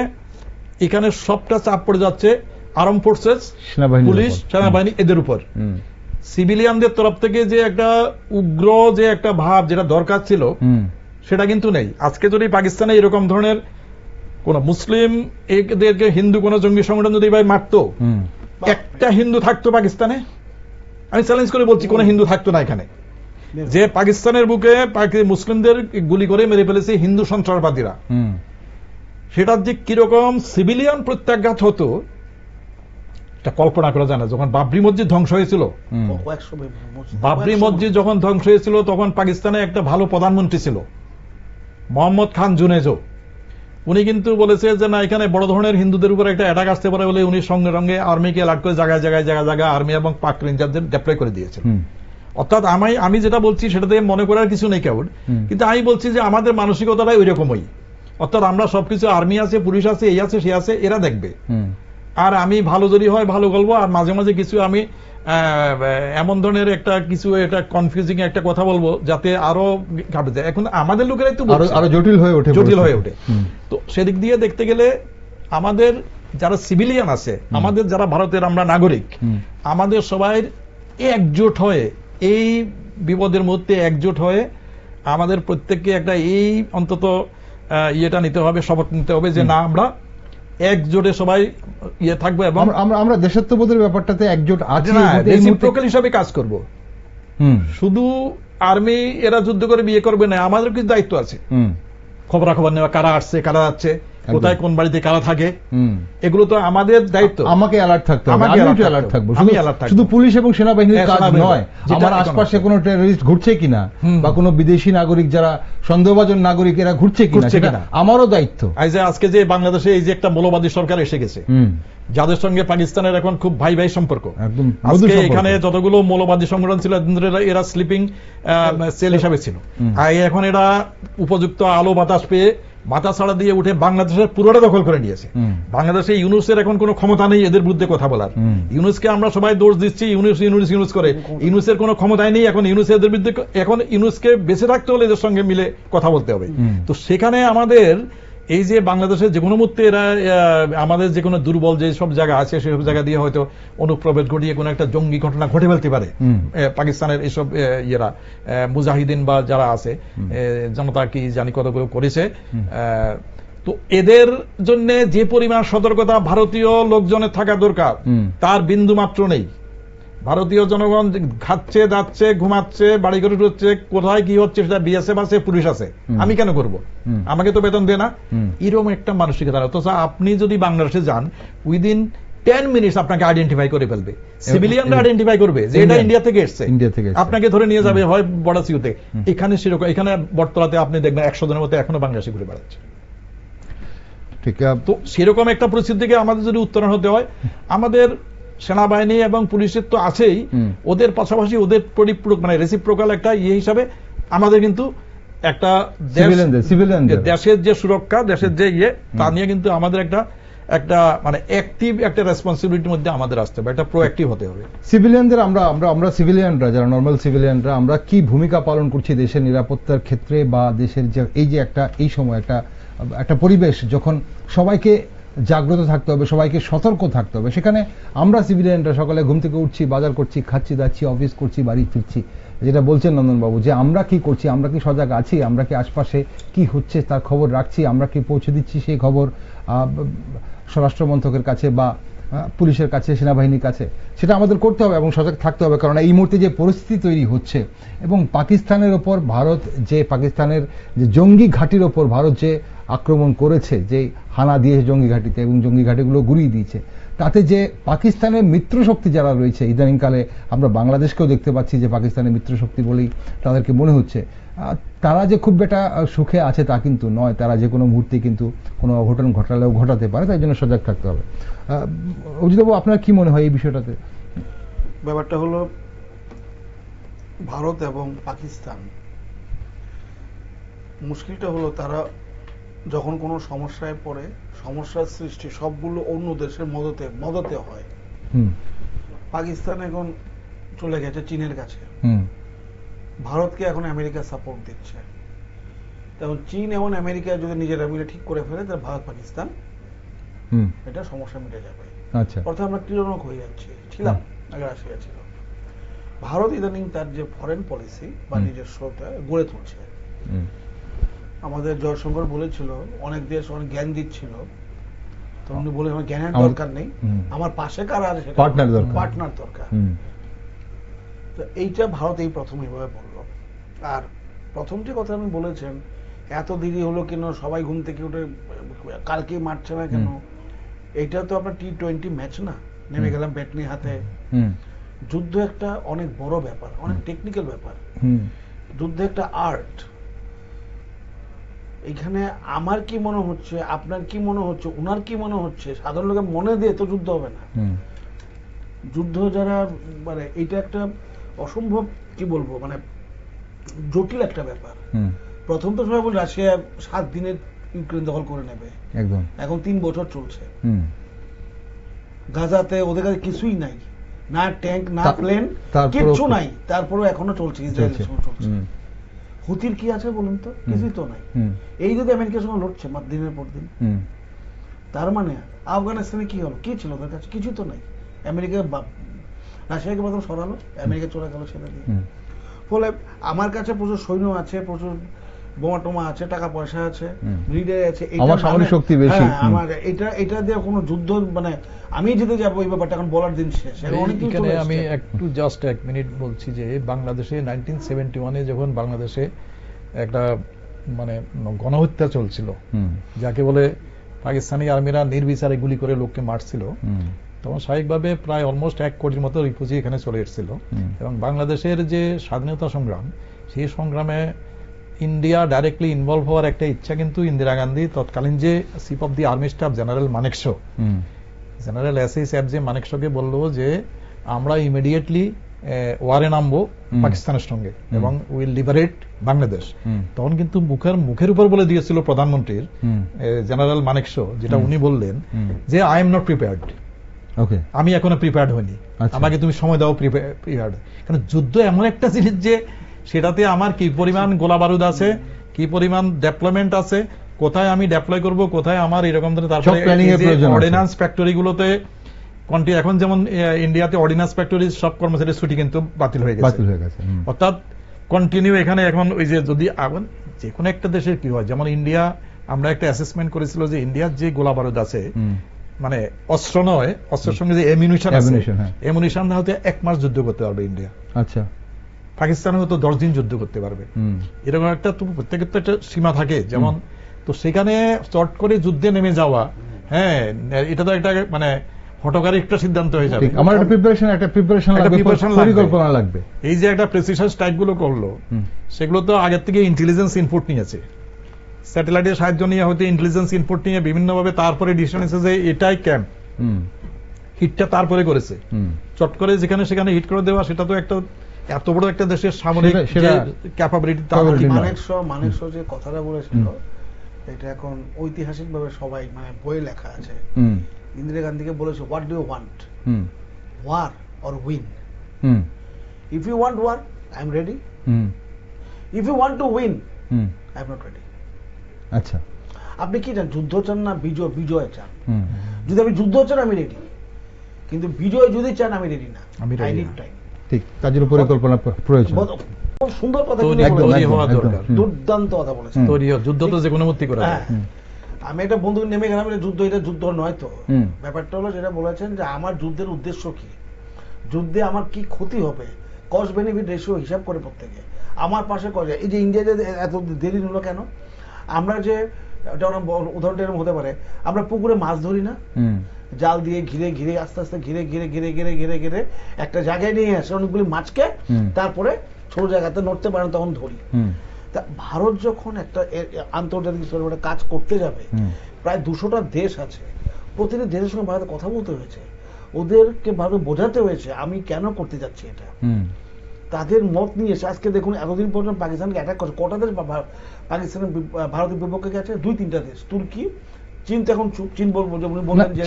এখানে সবটা চাপ পড়ে যাচ্ছে আর্ম ফোর্সেস, পুলিশ, সেনাবাহিনী, এদের উপর। সিভিলিয়ানদের তরফ থেকে যে একটা উগ্র যে একটা ভাব যেটা দরকার ছিল সেটা কিন্তু নেই। আজকে যদি পাকিস্তানে এরকম ধরনের কোন মুসলিম এদেরকে হিন্দু কোন জঙ্গি সংগঠন যদি ভাই মারতো, একটা হিন্দু থাকতো পাকিস্তানে, আমি চ্যালেঞ্জ করে বলছি কোন হিন্দু থাকতো না এখানে। যে পাকিস্তানের বুকে মুসলিমদের গুলি করে মেরে ফেলেছে হিন্দু সন্ত্রাসবাদীরা, সেটার যে কিরকম সিভিলিয়ান প্রত্যাঘাত হতো এটা কল্পনা করা যায় না। যখন বাবরি মসজিদ ধ্বংস হয়েছিল, বাবরি মসজিদ যখন ধ্বংস হয়েছিল তখন পাকিস্তানে একটা ভালো প্রধানমন্ত্রী ছিল মোহাম্মদ খান জুনেজো, উনি কিন্তু বলেছে যে না, এখানে বড় ধরনের হিন্দুদের উপর একটা অ্যাটাক আসতে পারে বলে উনি সঙ্গে সঙ্গে আর্মিকে অ্যালার্ট করে জায়গায় জায়গায় আর্মি এবং পাক রেঞ্জারদের ডিপ্লয় করে দিয়েছেন। অর্থাৎ আমি যেটা বলছি সেটাতে মনে করার কিছু নেই কেউ, কিন্তু আমি বলছি যে আমাদের মানসিকতাটাই ওই রকমই। অর্থাৎ আমরা সবকিছু, আর্মি আছে, পুলিশ আছে, এই আছে, সে আছে, এরা দেখবে, আর আমি ভালো যদি হয় ভালো বলবো, আর মাঝে মাঝে কিছু আমি এমন ধরনের একটা কিছু এটা কনফিউজিং একটা কথা বলবো যাতে আরো ঘাটে যায়। এখন আমাদের লোকেরাই তো আরো জটিল হয়ে ওঠে। তো সেদিক দিয়ে দেখতে গেলে আমাদের যারা সিভিলিয়ান আছে, আমাদের যারা ভারতের আমরা নাগরিক, আমাদের সবাই একজোট হয়ে এই বিপদের মধ্যে একজোট হয়ে আমাদের প্রত্যেককে একটা এই অন্তত ইয়েটা নিতে হবে, শপথ নিতে হবে যে না, আমরা একজোটে সবাই ইয়ে থাকবো এবং আমরা দেশাত্মবোধের ব্যাপারটাতে একজোট আছি, রেসিপ্রোকাল হিসাবে কাজ করব। শুধু আর্মি এরা যুদ্ধ করে বিয়ে করবে না, আমাদের কিছু দায়িত্ব আছে, খবরাখবর নেওয়া, কারা আসছে, কারা যাচ্ছে, কোথায় কোন বাড়িতে কারা থাকে, এগুলো তো আমাদের দায়িত্ব। আমাকে অ্যালার্ট থাকতে হবে, আমি অ্যালার্ট থাকবো। শুধু পুলিশ এবং সেনাবাহিনীর কাজ নয়, আমার আশপাশে কোনো টেররিস্ট ঘুরছে কিনা বা কোনো বিদেশি নাগরিক যারা সন্দেহভাজন নাগরিক এরা ঘুরছে কিনা সেটা আমারও দায়িত্ব। আজকে যে বাংলাদেশে এই যে একটা মৌলবাদী সরকার এসে গেছে, যাদের সঙ্গে পাকিস্তানের এখন খুব ভাই ভাই সম্পর্ক, আজকে এখানে যতগুলো মৌলবাদী সংগঠন ছিল এরা স্লিপিং সেল হিসাবে ছিল, আর এখন এরা উপযুক্ত আলো বাতাস পেয়ে মাথা ছাড়া দিয়ে উঠে বাংলাদেশের পুরোটা দখল করে নিয়েছে। বাংলাদেশে ইউনুসের এখন কোনো ক্ষমতা নেই এদের বিরুদ্ধে কথা বলার। ইউনুসকে আমরা সবাই দোষ দিচ্ছি, ইউনুস করে, ইউনুসের কোনো ক্ষমতাই নেই এখন ইউনুস এদের বিরুদ্ধে। এখন ইউনুসকে বেঁচে থাকতে হলে এদের সঙ্গে মিলে কথা বলতে হবে। তো সেখানে আমাদের এই যে বাংলাদেশের যে কোনো মুহূর্তে এরা আমাদের যে কোনো দুর্বল যে সব জায়গা আছে সেসব জায়গা দিয়ে হয়তো অনুপ্রবেশ ঘটিয়ে কোনো একটা জঙ্গি ঘটনা ঘটে ফেলতে পারে। পাকিস্তানের এইসব ইয়েরা মুজাহিদিন বা যারা আছে জনতা কি জানি কতগুলো করেছে। তো এদের জন্য যে পরিমাণ সতর্কতা ভারতীয় লোকজনের থাকা দরকার তার বিন্দু মাত্র নেই। ভারতীয় জনগণ খাচ্ছে, যাচ্ছে, ঘুমাচ্ছে, বাড়ি ঘরে হচ্ছে, কোথায় কি হচ্ছে সেটা বিএসএফ আছে, পুলিশ আছে, আমি কেন করব? আমাকে তো বেতন দেয় না। এরকম একটা মানসিকতা। অথচ আপনি যদি বাংলাদেশে যান, উইদিন 10 মিনিটস আপনাকে আইডেন্টিফাই করে ফেলবে, সিভিলিয়ানরা আইডেন্টিফাই করবে যে এটা ইন্ডিয়া থেকে এসছে, আপনাকে ধরে নিয়ে যাবে হয় বড়াচিউতে। এখানে সেরকম, এখানে বটতলাতে আপনি দেখবেন 100 জনের মতো এখনো বাংলাদেশি ঘুরে বেড়াচ্ছে। ঠিক, তো সেরকম একটা পরিস্থিতি থেকে আমাদের যদি উত্তরণ হতে হয়, আমাদের সেনাবাহিনী এবং পুলিশের তো আছেই, ওদের পাশাপাশি ওদের পরিপূরক মানে রেসিপ্রোকাল একটা ইয়ে হিসাবে আমাদের কিন্তু একটা দেশের যে সুরক্ষা, দেশের যে ইয়ে, তা নিয়ে কিন্তু আমাদের একটা মানে অ্যাক্টিভ একটা রেসপন্সিবিলিটির মধ্যে আমাদের আসতে হবে, একটা প্রোঅ্যাক্টিভ হতে হবে। সিভিলিয়ানদের আমরা সিভিলিয়ানরা, যারা নর্মাল সিভিলিয়ানরা, আমরা কি ভূমিকা পালন করছি দেশের নিরাপত্তার ক্ষেত্রে, বা দেশের যে এই যে এই সময় একটা পরিবেশ যখন সবাইকে জাগ্রত থাকতে হবে, সবাইকে সতর্ক থাকতে হবে, সেখানে আমরা সিভিলিয়ানরা সকালে ঘুম থেকে উঠছি, বাজার করছি, খাচ্ছি, যাচ্ছি, অফিস করছি, বাড়ি ফিরছি, যেটা বলছেন নন্দনবাবু, যে আমরা কি করছি, আমরা কি সজাগ আছি, আমরা কি আশপাশে কি হচ্ছে তার খবর রাখছি, আমরা কি পৌঁছে দিচ্ছি সেই খবর স্বরাষ্ট্র মন্ত্রকের কাছে বা পুলিশের কাছে, সেনাবাহিনীর কাছে, সেটা আমাদের করতে হবে এবং সজাগ থাকতে হবে। কারণ এই মুহূর্তে যে পরিস্থিতি তৈরি হচ্ছে এবং পাকিস্তানের ওপর ভারত যে পাকিস্তানের যে জঙ্গি ঘাঁটির ওপর ভারত যে আক্রমণ করেছে, যে হানা দিয়েছে জঙ্গি ঘাঁটিতে এবং জঙ্গি ঘাঁটিগুলো গুড়িয়ে দিয়েছে, তাতে যে পাকিস্তানের মিত্রশক্তি যারা রয়েছে, ইদানিংকালে আমরা বাংলাদেশকেও দেখতে পাচ্ছি যে পাকিস্তানের মিত্রশক্তি বলেই তাদেরকে মনে হচ্ছে, তারা যে খুব একটা সুখে আছে তা কিন্তু নয়। তারা যে কোনো মুহূর্তে কিন্তু কোনো অঘটন ঘটালেও ঘটাতে পারে, তাই জন্য সজাগ থাকতে হবে। অজিতবাবু, আপনার কি মনে হয় এই বিষয়টাতে? ব্যাপারটা হলো ভারত এবং পাকিস্তান, মুশকিলটা হলো তারা যখন কোনো সমস্যায় পড়ে, সমস্যার সৃষ্টি সবগুলো অন্য দেশের মদতে হয়। পাকিস্তান এখন চলে গেছে চীনের কাছে, ভারতকে এখন আমেরিকা সাপোর্ট দিচ্ছে। তখন চীন এবং আমেরিকা যদি নিজেরা মিলে ঠিক করে ফেলে, তাহলে ভারত পাকিস্তান এটা সমস্যা মিটে যাবে। আচ্ছা, অর্থাৎ আমরা ক্রীড়নক হয়ে যাচ্ছি, ছিলাম আগে রাশিয়া ছিল। ভারত ইদানিং তার যে ফরেন পলিসি বা নিজস্বতা গড়ে তুলছে। আমাদের জয়শঙ্কর বলেছিল অনেক দেশ অনেক জ্ঞান দিচ্ছিল, তো উনি বলে আমার জ্ঞানের দরকার নেই, আমার পাশে কারা আছে পার্টনার দরকার। তো এইটা ভারত এই প্রথম এইভাবে বলল। আর প্রথম যে কথা আমি বলেছেন, এত দেরি হলো কেন, সবাই ঘুম থেকে উঠে কালকে মারছে না কেন, এইটা তো আপনার T20 ম্যাচ না, নেমে গেলাম ব্যাট নিয়ে হাতে। যুদ্ধ একটা অনেক বড় ব্যাপার, অনেক টেকনিক্যাল ব্যাপার। যুদ্ধ একটা আর্ট। এখানে আমার কি মনে হচ্ছে, আপনার কি মনে হচ্ছে, ওনার কি মনে হচ্ছে, সাধারণ লোকের মনে দিয়ে তো যুদ্ধ হবে না। যুদ্ধ যারা মানে এটা একটা অসম্ভব, কি বলবো, মানে জটিল একটা ব্যাপার। প্রথম তো সবাই বলে রাশিয়া 7 দিনে ইউক্রেন দখল করে নেবে, একদম এখন 3 বছর চলছে। গাজাতে ওদের কাছে কিছুই নাই, না ট্যাঙ্ক, না প্লেন, কিচ্ছু নাই, তারপরেও এখনো চলছে, ইসরায়েলের সঙ্গে চলছে। হুতির কি আছে বলুন তো, কিছুই তো নাই। এই যদি আমেরিকার সঙ্গে লড়ছে দিনের পর দিন, তার মানে আফগানিস্তানে কি হলো, কি ছিল ওদের কাছে, কিছু তো নাই। আমেরিকা রাশিয়াকে প্রথম সরালো, আমেরিকা চলে গেল ছেড়ে দিয়ে। ফলে আমার কাছে প্রচুর সৈন্য আছে, প্রচুর বোমা টোমা আছে, টাকা পয়সা আছে, মিলিটারি আছে, আমার সামরিক শক্তি বেশি। আমার এটা দিয়ে কোনো যুদ্ধ মানে আমি যেতে যাবো এই ব্যাপারটা এখন বলার দিন শেষ। এখানে আমি একটু জাস্ট 1 মিনিট বলছি যে বাংলাদেশে 1971-এ যখন বাংলাদেশে একটা মানে গণহত্যা চলছিল, যাকে বলে পাকিস্তানি আর্মিরা নির্বিচারে গুলি করে লোককে মারছিল, তখন স্বাভাবিকভাবে প্রায় অলমোস্ট 1 কোটির মতো রিফিউজি এখানে চলে এসেছিল। এবং বাংলাদেশের যে স্বাধীনতা সংগ্রাম, সেই সংগ্রামে ইন্ডিয়া ডাইরেক্টলি ইনভলভ হওয়ার একটা ইচ্ছা কিন্তু ইন্দিরা গান্ধী, তৎকালীন যে chief of the army staff general Manekshaw, general SAF যে মানেকশোকে বললো যে আমরা ইমিডিয়েটলি ওয়ারে নামবো পাকিস্তানের সঙ্গে এবং উইল লিবারেট বাংলাদেশ। তখন কিন্তু মুখের উপর বলে দিয়েছিল প্রধানমন্ত্রীর জেনারেল মানেকশো, যেটা উনি বললেন যে আই এম নট প্রিপেয়ার্ড, আমি এখনো প্রিপেয়ার্ড হইনি, আমাকে তুমি সময় দাও প্রিপেয়ার্ড। কারণ যুদ্ধ এমন একটা জিনিস যে সেটাতে আমার কি পরিমাণ গোলা বারুদ আছে, কি পরিমাণ ডেভেলপমেন্ট আছে, কোথায় আমি ডেপ্লয় করব, কোথায় আমার এরকম ধরনের, সব planning এর প্রয়োজন আছে। অর্ডিন্যান্স ফ্যাক্টরি গুলোতে এখন যেমন ইন্ডিয়াতে অর্ডিন্যান্স ফ্যাক্টরি সব কর্মচারীর ছুটি কিন্তু বাতিল হয়ে গেছে। অর্থাৎ কন্টিনিউ এখানে এখন ওই যে যদি যে কোনো একটা দেশের কি হয়, যেমন ইন্ডিয়া, আমরা একটা অ্যাসেসমেন্ট করেছিল যে ইন্ডিয়ার যে গোলা বারুদ আছে, মানে অস্ত্র নয়, অস্ত্রের সঙ্গে যে এমিউনিশন আছে, এমিউনিশন হতে 1 মাস যুদ্ধ করতে পারবে ইন্ডিয়া। আচ্ছা, পাকিস্তানে হয়তো 10 দিন যুদ্ধ করতে পারবে। এরকম একটা তো প্রত্যেকের তো একটা সীমা থাকে, যেমন তো সেখানে চট করে যুদ্ধে নেমে যাওয়া, হ্যাঁ, এটা তো একটা মানে হঠকারী একটা সিদ্ধান্ত হয়ে যাবে। আমার একটা প্রিপারেশন লাগবে, পরিকল্পনা লাগবে। এই যে একটা প্রেসিশন স্ট্রাইক গুলো করলো, সেগুলো তো আগের থেকে ইন্টেলিজেন্স ইনপুট নিয়েছে, স্যাটেলাইটের সাহায্য নিয়ে হয়তো ইন্টেলিজেন্স ইনপুট নিয়ে বিভিন্নভাবে তারপরে ডিসিশন এসেছে যে এটাই ক্যাম্প, হিটটা তারপরে করেছে। চট করে যেখানে সেখানে হিট করে দেওয়া, সেটা তো একটা এত বড় একটা দেশের সামরিক ক্যাপাবিলিটি। মানেকশ যে কথাটা বলেছিল, এটা এখন ঐতিহাসিক ভাবে সবাই মানে বই লেখা আছে। ইন্দিরা গান্ধীকে বলেছে, what do you want, war or win? If you want war, I am ready. If you want to win, I am not ready. আচ্ছা, আপনি কি চান, যুদ্ধ চান না বিজয় চান? যদি আপনি যুদ্ধ চান, আমি রেডি, কিন্তু বিজয় যদি চান, আমি রেডি না। I need time. ঠিক, তার জন্য পরিকল্পনা প্রয়োজন। খুব সুন্দর কথা, দুর্দান্ত কথা বলেছেন। যুদ্ধ তো যে কোনো মুক্তি করা যায়। আমি একটা বন্ধু নেমে গেলাম, এটা যুদ্ধ নয় তো। ব্যাপারটা হলো যেটা বলেছেন যে আমার যুদ্ধের উদ্দেশ্য কি, যুদ্ধে আমার কি ক্ষতি হবে, কস্ট বেনিফিট রেশিও হিসাব করে প্রত্যেকে আমার পাশে করা যায়। এই যে ইন্ডিয়াতে এত দেরি হলো কেন? আমরা যে উদাহরণটা এরকম হতে পারে, আমরা পুকুরে মাছ ধরি না, জাল দিয়ে ঘিরে ঘিরে আস্তে আস্তে ঘিরে ঘিরে ঘিরে ঘিরে ঘিরে ঘিরে একটা জায়গায় নিয়ে আসে অনেকগুলি মাছকে, তারপরে ছোট জায়গাতে নড়তে পারে তখন ধরি। তা ভারত যখন একটা আন্তর্জাতিক স্তরে কাজ করতে যাবে, প্রায় 200টা দেশ আছে, প্রতিটি দেশের সঙ্গে ভারতে কথা বলতে হয়েছে, ওদেরকে ভাবে বোঝাতে হয়েছে আমি কেন করতে যাচ্ছি এটা। তাদের মত নিয়ে এসে আজকে দেখুন, এতদিন পর্যন্ত পাকিস্তানকে অ্যাটাক করছে কটা দেশ? পাকিস্তানের ভারতের বিপক্ষে গেছে 2-3টা দেশ, তুর্কি, চীন। তো এখন চীন বলবো যে উনি বললেন যে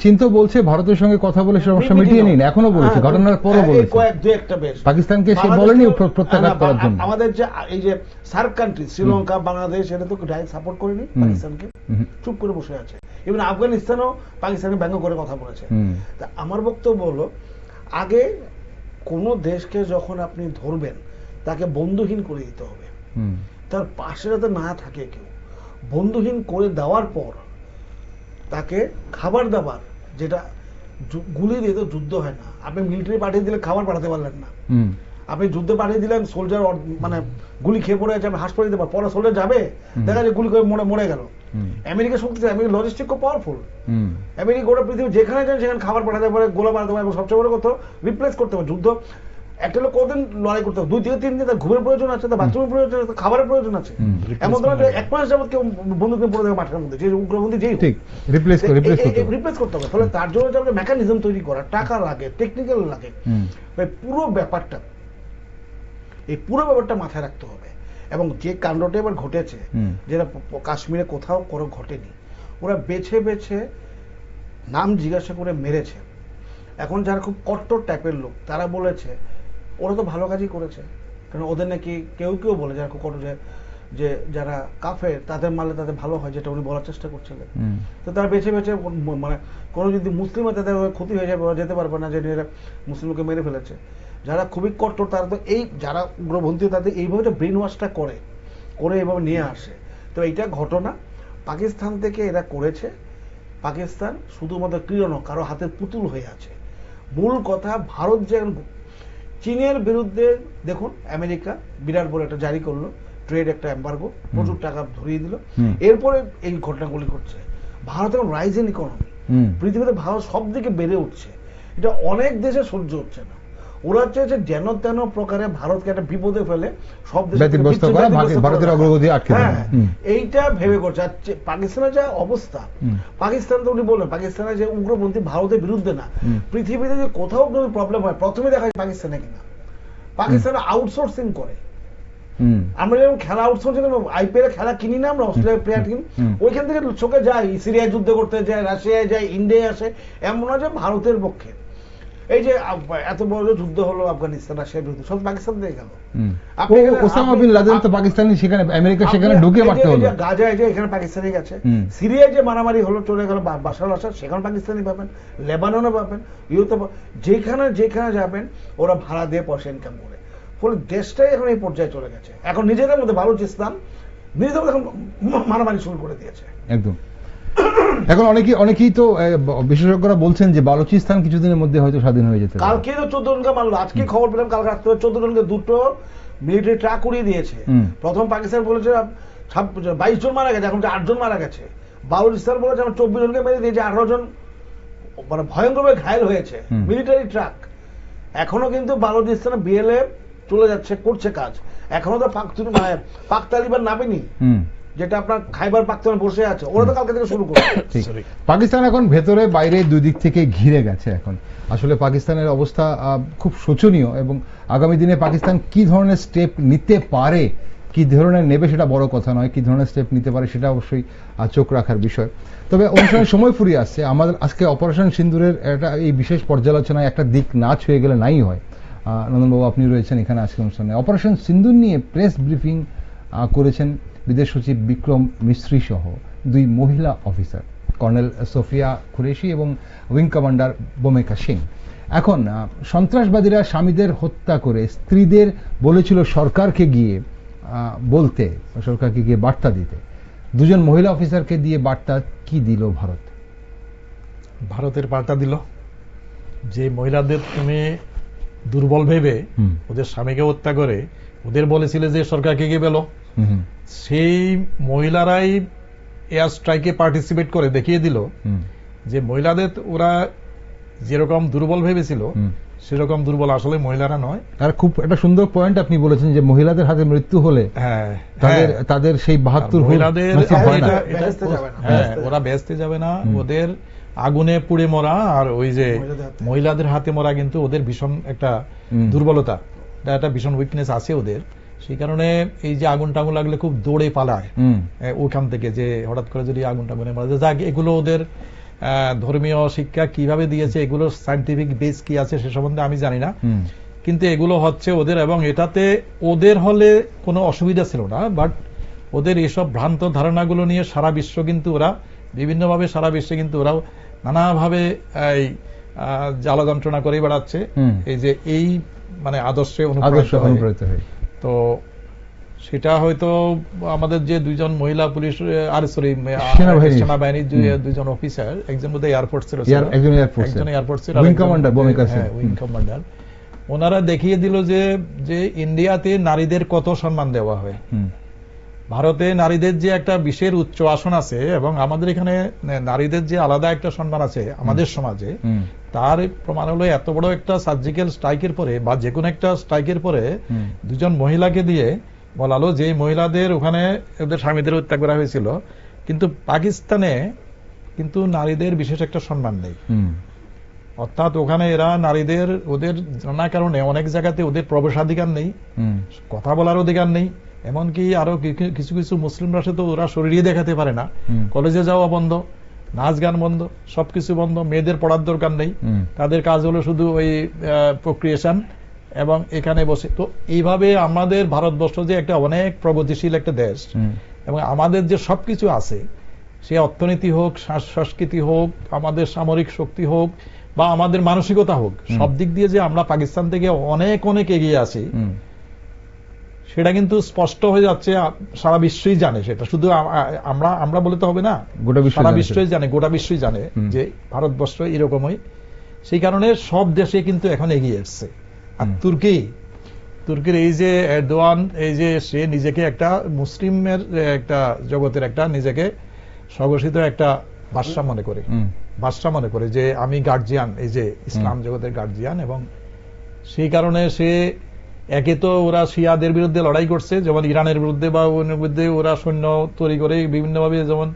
চীন তো বলছে ভারতের সঙ্গে কথা বলে সমস্যা মিটিয়ে নিন, এখনো বলছে, ঘটনার পরও বলছে একটা বেশ পাকিস্তানকে সে বলেনি প্রত্যাঘাত করার জন্য। আমাদের যে এই যে সার্ক কান্ট্রি, শ্রীলঙ্কা, বাংলাদেশ, এটা তো ডাইরেক্ট সাপোর্ট করেনি পাকিস্তানকে, চুপ করে বসে আছে। ইভেন আফগানিস্তানও পাকিস্তানের ব্যঙ্গ করে কথা বলেছে। তা আমার বক্তব্য হলো, আগে কোন দেশকে যখন আপনি ধরবেন, তাকে বন্ধুহীন করে দিতে হবে, তার পাশে যাতে না থাকে কেউ। বন্ধুহীন করে দেওয়ার পর তাকে খাবার দাবার, যেটা গুলি দিয়ে তো যুদ্ধ হয় না। আপনি মিলিটারি পাঠিয়ে দিলে খাবার পাঠাতে পারলেন না, আপনি যুদ্ধে পাঠিয়ে দিলেন, সোলজার মানে গুলি খেয়ে পড়ে আছে, আপনি হাসপাতালে দিতে পারেন, পরে সোলজার যাবে, দেখা যায় গুলি করে মরে গেল। আমেরিকা শক্তি, আমেরিকা লজিস্টিক খুব পাওয়ারফুল। আমেরিকা গোটা পৃথিবী যেখানে যান সেখানে খাবার পাঠাতে পারে, গোলা পাঠাতে পারে, এবং সবচেয়ে বড় কথা রিপ্লেস করতে পারে। যুদ্ধ একটা লোক কতদিন লড়াই করতে হবে? 2-3 দিন তার ঘুমের প্রয়োজন আছে, তার বাথরুমের প্রয়োজন আছে, খাবারের প্রয়োজন আছে। এমন ধরনের 1 মাস যাবত কেউ বন্দুকে পড়ে দেবে মাঠের মধ্যে, যে উগ্রপন্থী যেই রিপ্লেস করতে হবে। ফলে তার জন্য যে মেকানিজম তৈরি করা, টাকা লাগে, টেকনিক্যাল লাগে, পুরো ব্যাপারটা, এই পুরো ব্যাপারটা মাথায় রাখতে হবে। এবং যে কাণ্ডটা এবার ঘটেছে, যেটা কাশ্মীরে কোথাও কোনো ঘটেনি, ওরা বেছে বেছে নাম জিজ্ঞাসা করে মেরেছে। এখন যারা খুব কট্টর টাইপের লোক, তারা বলেছে ওরা তো ভালো কাজই করেছে, কারণ ওদের নাকি কেউ কেউ বলে যারা খুব কট্টর, যে যারা কাফের তাদের মারলে তাদের ভালো হয়, যেটা উনি বলার চেষ্টা করছিলেন। তো তারা বেছে বেছে, মানে কোনো যদি মুসলিম হয় তাদের ক্ষতি হয়ে যাবে, ওরা যেতে পারবে না, যে মুসলিমকে মেরে ফেলেছে। যারা খুবই কট্টর, তারা তো এই যারা উগ্রপন্থী, তাদের এইভাবে ব্রেন ওয়াশটা করে এইভাবে নিয়ে আসে। তো এইটা ঘটনা পাকিস্তান থেকে এরা করেছে। পাকিস্তান শুধুমাত্র ক্রীড়নক, কারো হাতের পুতুল হয়ে আছে। মূল কথা, ভারত যে চীনের বিরুদ্ধে দেখুন, আমেরিকা বিরাট বড় একটা জারি করলো, ট্রেড একটা এম্বার্গো, প্রচুর টাকা ধরিয়ে দিল, এরপরে এই ঘটনাগুলি ঘটছে। ভারত এখন রাইজিং ইকোনমি, পৃথিবীতে ভারত সব দিকে বেড়ে উঠছে, এটা অনেক দেশে সহ্য হচ্ছে না। ওরা চেয়েছে যেন তেন প্রকারে ভারতকে একটা বিপদে ফেলে, সব দেশ ভারতের অগ্রগতি আটকে দেয়, এইটা ভেবে করছে। আর পাকিস্তানের যা অবস্থা, পাকিস্তান তো উনি বললেন, পাকিস্তানের যে উগ্রপন্থী ভারতের বিরুদ্ধে না, পৃথিবীতে যে কোথাও কোনো প্রবলেম হয় প্রথমে দেখা যায় পাকিস্তানে কিনা। পাকিস্তান আউটসোর্সিং করে। আমরা যেমন খেলা আউটসোর্সিং, আইপিএল খেলা কিনি না আমরা, অস্ট্রেলিয়ার প্লেয়ার কিনি, ওইখান থেকে চোখে যায়, সিরিয়ায় যুদ্ধ করতে যায়, রাশিয়ায় যায়, ইন্ডিয়ায় আসে। এমন নয় যে ভারতের পক্ষে এই যে এত বড় যুদ্ধ হলো আফগানিস্তান রাশিয়ার বিরুদ্ধে, সব পাকিস্তান থেকে গেল। ওসামা বিন লাদেন তো পাকিস্তানি, সেখানে আমেরিকা সেখানে ঢুকে মারতে হলো। গাজায় যে এখানে পাকিস্তানি গেছে, সিরিয়ায় যে মারামারি হলো চলে গেল বাশার আসাদ, সেখানে পাকিস্তানি পাবেন, লেবাননে পাবেন, ইউরোপে যেখানে যেখানে যাবেন ওরা ভাড়া দিয়ে পয়সা ইনকাম করে, ফলে দেশটাই এখন এই পর্যায়ে চলে গেছে। এখন নিজেদের মধ্যে বালুচিস্তান নিজেদের মধ্যে এখন মারামারি শুরু করে দিয়েছে একদম। এখন অনেকেই তো বিশেষজ্ঞরা বলছেন যে বালুচিস্তান কিছুদিনের মধ্যে হয়তো স্বাধীন হয়ে যেতে পারে। কালকে তো 14 জনকে মারলো, আজকে খবর পেলাম কালকে রাত্রে 14 জনকে দুটো মিলিটারি ট্রাক উড়িয়ে দিয়েছে। প্রথম পাকিস্তান বলেছে 22 জন মারা গেছে, এখন 8 জন মারা গেছে। বালুচিস্তান বলেছে আমরা 24 জনকে মেরে দিয়েছি, 18 জন মানে ভয়ঙ্করভাবে ঘায়েল হয়েছে মিলিটারি ট্রাক। এখনো কিন্তু বালুচিস্তানে বিএলএফ চলে যাচ্ছে, করছে কাজ। এখনো তো পাক তালিবান নামেনি, যেটা আপনার খাইবার পাখতুনখোয়া বসে আছে, ওরা তো কালকে থেকে শুরু করছে। পাকিস্তান এখন ভেতরে বাইরে দুই দিক থেকে ঘিরে গেছে। এখন আসলে পাকিস্তানের অবস্থা খুব শোচনীয়, এবং আগামী দিনে পাকিস্তান কি ধরনের স্টেপ নিতে পারে, কি ধরনের নেবে সেটা বড় কথা নয়, কি ধরনের স্টেপ নিতে পারে সেটা অবশ্যই চোখ রাখার বিষয়। তবে অনুষ্ঠানের সময় ফুরিয়ে আসছে, আমাদের আজকে অপারেশন সিন্দুরের একটা এই বিশেষ পর্যালোচনায় একটা দিক না ছুঁয়ে গেলে নাই হয়। নন্দনবাবু, আপনি রয়েছেন এখানে আজকে অনুষ্ঠানে। অপারেশন সিন্দুর নিয়ে প্রেস ব্রিফিং করেছেন বিদেশ সচিব বিক্রম মিস্ত্রি সহ 2 মহিলা অফিসার, কর্নেল সোফিয়া কুরেশি এবং উইং কমান্ডার বোমেকা সিং। এখন সন্ত্রাসবাদীরা স্বামীদের হত্যা করে স্ত্রীদের বলেছিল সরকারকে গিয়ে বলতে, সরকারকে গিয়ে বার্তা দিতে। 2 জন মহিলা অফিসারকে দিয়ে বার্তা কি দিল ভারত? ভারতের বার্তা দিল যে মহিলাদের তুমি দুর্বল ভেবে ওদের স্বামীকে হত্যা করে ওদের বলেছিল যে সরকারকে গিয়ে বলো। সেই মহিলারাই এয়ার স্ট্রাইকে পার্টিসিপেট করে দেখিয়ে দিল যে মহিলাদের ওরা যেরকম দুর্বল ভেবেছিল সেরকম দুর্বল আসলে মহিলারা নয়। আর খুব একটা সুন্দর পয়েন্ট আপনি বলেছেন যে মহিলাদের হাতে মৃত্যু হলে তাদের সেই 72 মহিলাদের ওরা বেহেশতে যাবে না, ওদের আগুনে পুড়ে মরা আর ওই যে মহিলাদের হাতে মরা কিন্তু ওদের ভীষণ একটা দুর্বলতা, একটা ভীষণ উইকনেস আছে ওদের। সেই কারণে এই যে আগুন টাগুন লাগলে খুব দৌড়ে পালায় ওইখান থেকে, যে হঠাৎ করে যদি আগুন টাগুনে মারা যায়। যাক, এগুলো ওদের ধর্মীয় শিক্ষা কিভাবে দিয়েছে, এগুলো সায়েন্টিফিক বেস কি আছে সে সম্বন্ধে আমি জানি না, কিন্তু এগুলো হচ্ছে ওদের, এবং এটাতে ওদের হলে কোনো অসুবিধা ছিল না। বাট ওদের এইসব ভ্রান্ত ধারণাগুলো নিয়ে সারা বিশ্ব কিন্তু ওরা বিভিন্নভাবে, সারা বিশ্বে কিন্তু ওরাও নানাভাবে এই জ্বালা যন্ত্রণা করে বেড়াচ্ছে এই যে এই মানে আদর্শে অনুপ্রাণিত হয়ে। তো সেটা হয়তো আমাদের যে 2 জন মহিলা পুলিশ আর সরি সেনাবাহিনীর 2 জন অফিসার, একজন বোধহয় এয়ারফোর্স ছিল, একজন এয়ারফোর্স ছিল, উইং কমান্ডার, ওনারা দেখিয়ে দিল যে ইন্ডিয়াতে নারীদের কত সম্মান দেওয়া হয়। ভারতে নারীদের যে একটা বিশেষ উচ্চ আসন আছে, এবং আমাদের এখানে নারীদের যে আলাদা একটা সম্মান আছে আমাদের সমাজে, তার প্রমাণ হলো এত বড় একটা সার্জিক্যাল স্ট্রাইকের পরে বা যে কোনো একটা স্ট্রাইকের পরে 2 জন মহিলাকে দিয়ে বলালো যে মহিলাদের ওখানে ওদের স্বামীদের হত্যা করা হয়েছিল, কিন্তু পাকিস্তানে কিন্তু নারীদের বিশেষ একটা সম্মান নেই। অর্থাৎ ওখানে এরা নারীদের ওদের নানা কারণে অনেক জায়গাতে ওদের প্রবেশাধিকার নেই, কথা বলার অধিকার নেই, এমনকি আরো কিছু কিছু মুসলিম রাষ্ট্রে তো ওরা শরীরে দেখাতে পারে না, কলেজে যাওয়া বন্ধ, নাচ গান বন্ধ, সবকিছু বন্ধ, মেয়েদের পড়ার দরকার নেই, তাদের কাজ হলো শুধু ওই প্রক্রিয়েশন এবং এখানে বসে। তো এইভাবে আমাদের ভারতবর্ষ যে একটা অনেক প্রগতিশীল একটা দেশ, এবং আমাদের যে সবকিছু আছে, সে অর্থনীতি হোক, সংস্কৃতি হোক, আমাদের সামরিক শক্তি হোক বা আমাদের মানসিকতা হোক, সব দিক দিয়ে যে আমরা পাকিস্তান থেকে অনেক অনেক এগিয়ে আছি, সেটা কিন্তু স্পষ্ট হয়ে যাচ্ছে। সারা বিশ্বই জানে, সেটা শুধু আমরা বলে তো হবে না, সারা বিশ্বই জানে, গোটা বিশ্বই জানে যে ভারতবর্ষ এরকমই। সেই কারণে সব দেশে কিন্তু এখন এগিয়ে এসছে। আর তুর্কির এই যে এরদোয়ান, এই যে সে নিজেকে একটা মুসলিমের একটা জগতের একটা নিজেকে স্বঘোষিত একটা বাদশা মনে করে যে আমি গার্জিয়ান, এই যে ইসলাম জগতের গার্জিয়ান। এবং সেই কারণে সে একে তো ওরা শিয়াদের বিরুদ্ধে লড়াই করছে, যেমন ইরানের বিরুদ্ধে বা অন্য বিরুদ্ধে ওরা সৈন্য তৈরি করে বিভিন্নভাবে, যেমন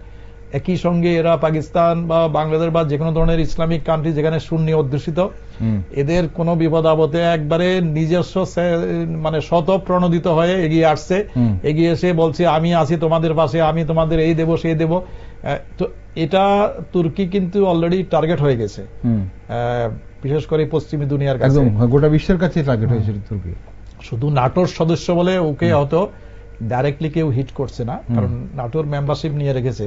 একই সঙ্গে এরা পাকিস্তান বা বাংলাদেশ বা যে কোনো ধরনের ইসলামিক কান্ট্রি যেখানে সুন্নি অধ্যুষিত, এদের কোনো বিপদ আপদে একবারে নিজস্ব মানে স্বতঃপ্রণোদিত হয়ে এগিয়ে আসছে, এগিয়ে এসে বলছে আমি আছি তোমাদের পাশে, আমি তোমাদের এই দেব সেই দেব। তো এটা তুর্কি কিন্তু অলরেডি টার্গেট হয়ে গেছে, বিশেষ করে পশ্চিমী দুনিয়ার কাছে, গোটা বিশ্বের কাছে টার্গেট হয়েছে তুর্কি। শুধু নাটোর সদস্য বলে ওকে হয়তো ডাইরেক্টলি কেউ হিট করছে না, কারণ নাটোর মেম্বারশিপ নিয়ে রেখেছে,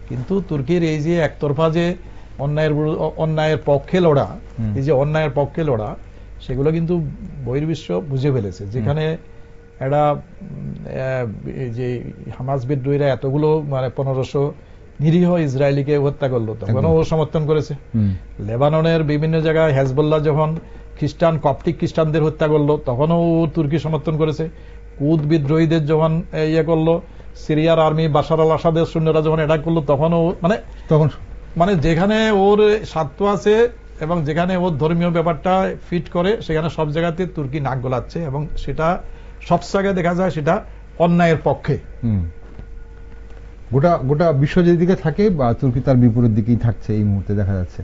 কিন্তু তুর্কির এই যে একতরফা যে অন্যায়ের পক্ষে লড়া, এই যে অন্যায়ের পক্ষে লড়া, সেগুলো কিন্তু বহির্বিশ্ব বুঝে ফেলেছে। যেখানে একটা যে হামাস বিদ্রোহীরা এতগুলো মানে 1500 নিরীহ ইসরায়েলিকে হত্যা করলো, তখনও ও সমর্থন করেছে। লেবাননের বিভিন্ন জায়গায় হেজবুল্লাহ যখন খ্রিস্টান কপটিক খ্রিস্টানদের হত্যা করলো, তখনও ও তুর্কি সমর্থন করেছে। কুদ বিদ্রোহীদের যখন ইয়ে করলো, সিরিয়ার আর্মি বাশার আল আসাদের সৈন্যরা যখন অ্যাটাক করলো, তখনও মানে যেখানে ওর স্বার্থ আছে এবং যেখানে ওর ধর্মীয় ব্যাপারটা ফিট করে, সেখানে সব জায়গাতে তুর্কি নাক গলাচ্ছে, এবং সেটা সব জায়গায় দেখা যায় সেটা অন্যায়ের পক্ষে। গোটা বিশ্ব যেদিকে থাকে বা তুর্কি তার বিপরীত দিকেই থাকছে এই মুহূর্তে দেখা যাচ্ছে।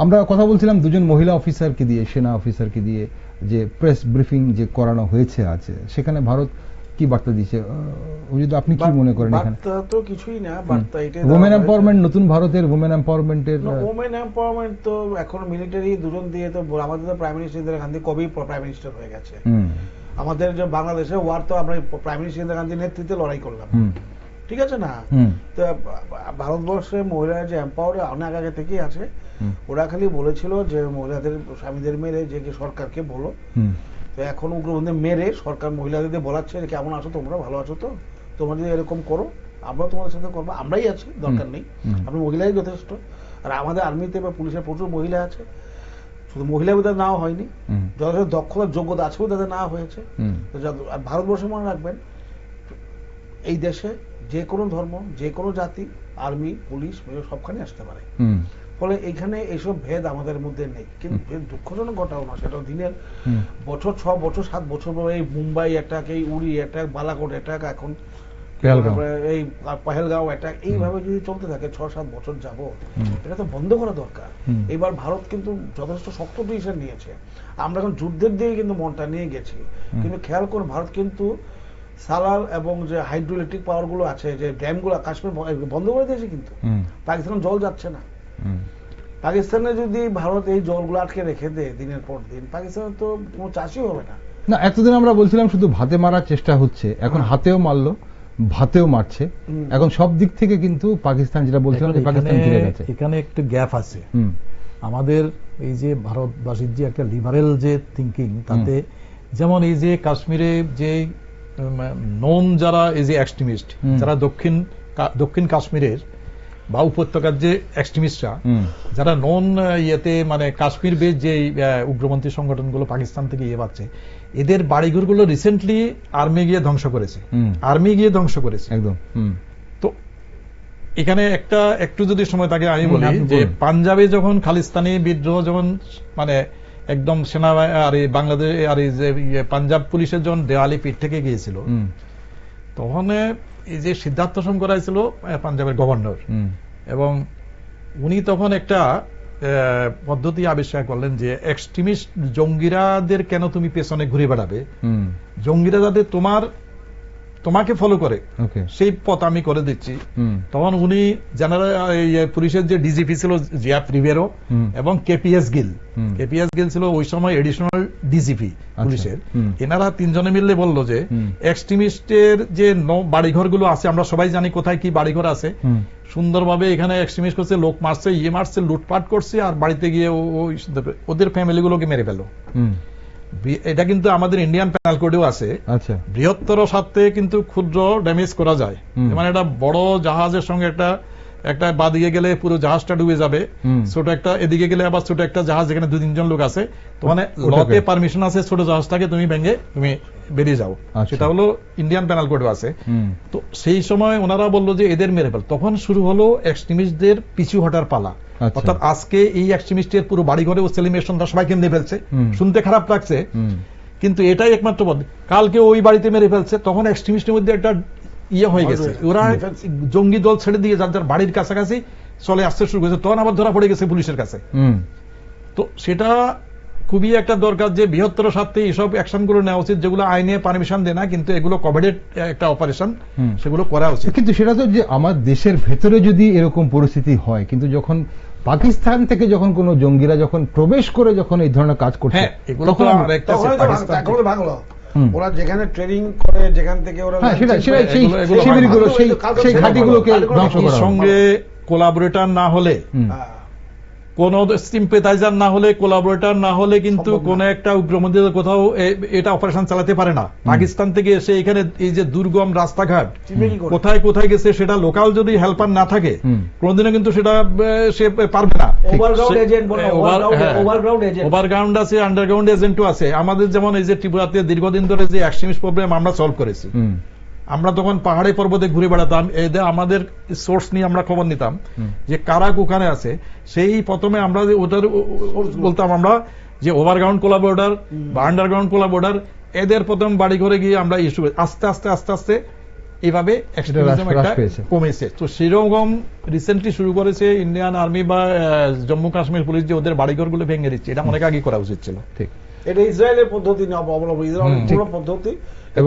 আমরা কথা বলছিলাম দুজন মহিলা অফিসারকে দিয়ে, সেনা অফিসারকে দিয়ে যে প্রেস ব্রিফিং যে করানো হয়েছে আছে, সেখানে ভারত কি বার্তা দিয়েছে, আপনি কি মনে করেন? এখানে বার্তা তো কিছুই না, বার্তা এটাই ওমেন এম্পাওয়ারমেন্ট, নতুন ভারতের ওমেন এম্পাওয়ারমেন্টের। ওমেন এম্পাওয়ারমেন্ট তো এখন মিলিটারি দুজন দিয়ে তো, আমাদের তো প্রাইম মিনিস্টার ইন্দিরা গান্ধী কবেই প্রাইম মিনিস্টার হয়ে গেছে। আমাদের যে বাংলাদেশে ওয়ার তো আমরা প্রাইম মিনিস্টার ইন্দিরা গান্ধীর নেতৃত্বে লড়াই করলাম, ঠিক আছে না? তো ভারতবর্ষে মহিলারা যে এম্পাওয়ার অনেক আগে থেকেই আছে। ওরা খালি বলেছিল যে মহিলাদের স্বামীদের মেরে যে সরকারকে বলো, তো এখন উগ্রপন্থী মেরে সরকার মহিলাদের বলাচ্ছে যে কেমন আছো তোমরা, ভালো আছো তো, তোমরা যদি এরকম করো আমরা তোমাদের সাথে করবো, আমরাই আছি, দরকার নেই, আপনি মহিলাই যথেষ্ট। আর আমাদের আর্মিতে বা পুলিশের প্রচুর মহিলা আছে, শুধু মহিলা বোধহয় নেওয়া হয়নি, যথেষ্ট দক্ষতার যোগ্যতা আছেও তাদের নেওয়া হয়েছে। আর ভারতবর্ষে মনে রাখবেন, এই দেশে যে কোনো ধর্ম, যে কোনো জাতি, আর্মি, পুলিশ সবখানে আসতে পারে। ফলে এখানে এইসব ভেদ আমাদের মধ্যে নেই। কিন্তু দুঃখজনক ঘটনা, সেটা দিনের বছর 6 বছর 7 বছর পরে এই মুম্বাই অ্যাটাক, এই উড়ি অ্যাটাক, বালাকোট অ্যাটাক, এখন এই পহেলগাঁও অ্যাটাক, এইভাবে যদি চলতে থাকে 6-7 বছর যাব, এটা তো বন্ধ করা দরকার। এবার ভারত কিন্তু যথেষ্ট শক্ত ডিসিশন নিয়েছে। আমরা এখন যুদ্ধের দিকে কিন্তু মনটা নিয়ে গেছি, কিন্তু খেয়াল করুন ভারত কিন্তু সালাল এবং যে হাইড্রো ইলেকট্রিক পাওয়ার গুলো আছে, যে ড্যাম গুলো কাশ্মীর বন্ধ করে দিয়েছে, কিন্তু পাকিস্তান জল যাচ্ছে না। পাকিস্তানে যদি ভারত এই জলগুলো আটকে রেখে দেয় দিনের পর দিন, পাকিস্তানে তো কোনো চাষই হবে না। না, এতদিন আমরা বলছিলাম শুধু ভাতে মারার চেষ্টা হচ্ছে, এখন হাতেও মারলো, ভাতেও মারছে, এখন সব দিক থেকে কিন্তু পাকিস্তান, যেটা বলছিলাম পাকিস্তান ফিরে গেছে। এখানে একটু গ্যাপ আছে আমাদের, এই যে ভারতবাসীর যে একটা লিবারেল যে থিঙ্কিং, তাতে যেমন এই যে কাশ্মীরে যে নন যারা এই যে এক্সট্রিমিস্ট, যারা দক্ষিণ কাশ্মীরের বা উপত্যকার যে এক্সট্রিমিস্টরা, যারা নন ইয়েতে মানে কাশ্মীর বেস যে উগ্রপন্থী সংগঠনগুলো পাকিস্তান থেকে ইয়ে পাচ্ছে, এদের বাড়িঘরগুলো রিসেন্টলি আর্মি গিয়ে ধ্বংস করেছে একদম। তো এখানে একটু যদি সময় থাকে আমি বলি যে পাঞ্জাবে যখন খালিস্তানি বিদ্রোহ যখন মানে একদম সেনা আর এই বাংলাদেশ আর এই যে পাঞ্জাব পুলিশের যখন দেওয়ালি পিঠ থেকে গিয়েছিল, তখন এই যে সিদ্ধার্থ শঙ্কর ছিল পাঞ্জাবের গভর্নর, এবং উনি তখন একটা পদ্ধতি আবিষ্কার করলেন যে এক্সট্রিমিস্ট জঙ্গিরাদের কেন তুমি পেছনে ঘুরে বেড়াবে, জঙ্গিরা যাতে তোমাকে ফলো করে সেই পথ আমি করে দিচ্ছি। তখন উনি জেনারেল পুলিশের যে ডিজিপি ছিল জিয়াপ রিভেরো এবং কেপিএস গিল ছিল ওই সময় এডিশনাল ডিজিপি পুলিশের, এনারা তিনজনে মিললে বলল যে এক্সট্রিমিস্টের যে বাড়িঘরগুলো আছে, আমরা সবাই জানি কোথায় কি বাড়িঘর আছে, সুন্দরভাবে এখানে এক্সট্রিমিস্ট করছে, লোক মারছে, মারছে, লুটপাট করছে, আর বাড়িতে গিয়ে ওদের ফ্যামিলিগুলোকে মেরে ফেলো। এটা কিন্তু আমাদের ইন্ডিয়ান পেনাল কোডেও আছে। আচ্ছা, বৃহত্তর স্বার্থে কিন্তু ক্ষুদ্র ড্যামেজ করা যায়, মানে একটা বড় জাহাজের সঙ্গে একটা বাদিকে গেলে পুরো জাহাজটা ডুবে যাবে, ছোট একটা এদিকে গেলে আবার ছোট একটা জাহাজ যেখানে 2-3 লোক আছে, তো মানে লতে পারমিশন আছে ছোট জাহাজটাকে তুমি ভেঙে তুমি বেরিয়ে যাও, সেটা হলো ইন্ডিয়ান পেনাল কোডেও আছে। তো সেই সময় ওনারা বললো যে এদের মেরে ফেল, তখন শুরু হলো এক্সট্রিমিস্টদের পিছু হটার পালা। অর্থাৎ আজকে এই এক্সট্রিমিস্টের পুরো বাড়িঘরে ও সেলিব্রেশনটা সবাইকে মেরে ফেলছে, শুনতে খারাপ লাগছে কিন্তু এটাই একমাত্র পদ্ধতি। কালকে ওই বাড়িতে মেরে ফেলছে, তখন এক্সট্রিমিস্টের মধ্যে একটা ইয়ে হয়ে গেছে, ওরা জঙ্গি দল ছেড়ে দিয়ে যার যার বাড়ির কাছাকাছি চলে আসতে শুরু করেছে, তখন আবার ধরা পড়ে গেছে পুলিশের কাছে। তো সেটা খুবই একটা দরকার যে বৃহত্তর স্বার্থে এইসব অ্যাকশনগুলো নেওয়া উচিত, যেগুলো আইনে পারমিশন দেয় না, কিন্তু এগুলো কভারেড একটা অপারেশন, সেগুলো করা উচিত। কিন্তু সেটা তো যে আমার দেশের ভেতরে যদি এরকম পরিস্থিতি হয়, কিন্তু যখন পাকিস্তান থেকে যখন কোন জঙ্গিরা যখন প্রবেশ করে যখন এই ধরনের কাজ করছে, এগুলো তো আরেকটা ভাঙলো, ওরা যেখানে ট্রেনিং করে, যেখান থেকে ওরা শিবিরগুলো সেই ঘাঁটিগুলোকে ধ্বংস করার সঙ্গে কোলাবোরেটর না হলে, কোন সিম্পেথাইজার না হলে, কোলাবোরেটর না হলে কিন্তু কোন একটা উগ্রপন্থী কোথাও এটা অপারেশন চালাতে পারে না। পাকিস্তান থেকে এসে এখানে এই যে দুর্গম রাস্তাঘাট কোথায় কোথায় গেছে, সেটা লোকাল যদি হেল্পার না থাকে কোনদিনও কিন্তু সেটা সে পারবে না। ওভারগ্রাউন্ড আছে, আন্ডারগ্রাউন্ড এজেন্টও আছে। আমাদের যেমন এই যে ত্রিপুরাতে দীর্ঘদিন ধরে যে এক্সট্রিমিস্ট প্রবলেম আমরা সলভ করেছি, আমরা তখন পাহাড়ে পর্বতে ঘুরে বেড়াতাম, আমাদের সোর্স নিয়ে আমরা খবর নিতাম যে কারা ওখানে আছে। সেই প্রথমে আমরা ওটার বলতাম আমরা যে ওভারগ্রাউন্ড কোলাবোরেটর বা আন্ডারগ্রাউন্ড কোলাবোরেটর, এদের প্রথম বাড়ি ঘরে গিয়ে আমরা ইস্যু আস্তে আস্তে আস্তে আস্তে এইভাবে এক্সট্রিমিজম একটা কমেছে। তো সেরকম রিসেন্টলি শুরু করেছে ইন্ডিয়ান আর্মি বা জম্মু কাশ্মীর পুলিশ, যে ওদের বাড়িঘরগুলো ভেঙে দিচ্ছে। এটা অনেক আগে করা উচিত ছিল। ঠিক, এটা ইসরায়েলের পদ্ধতি না অবলম্বন, ইসরায়েলের পুরো পদ্ধতি।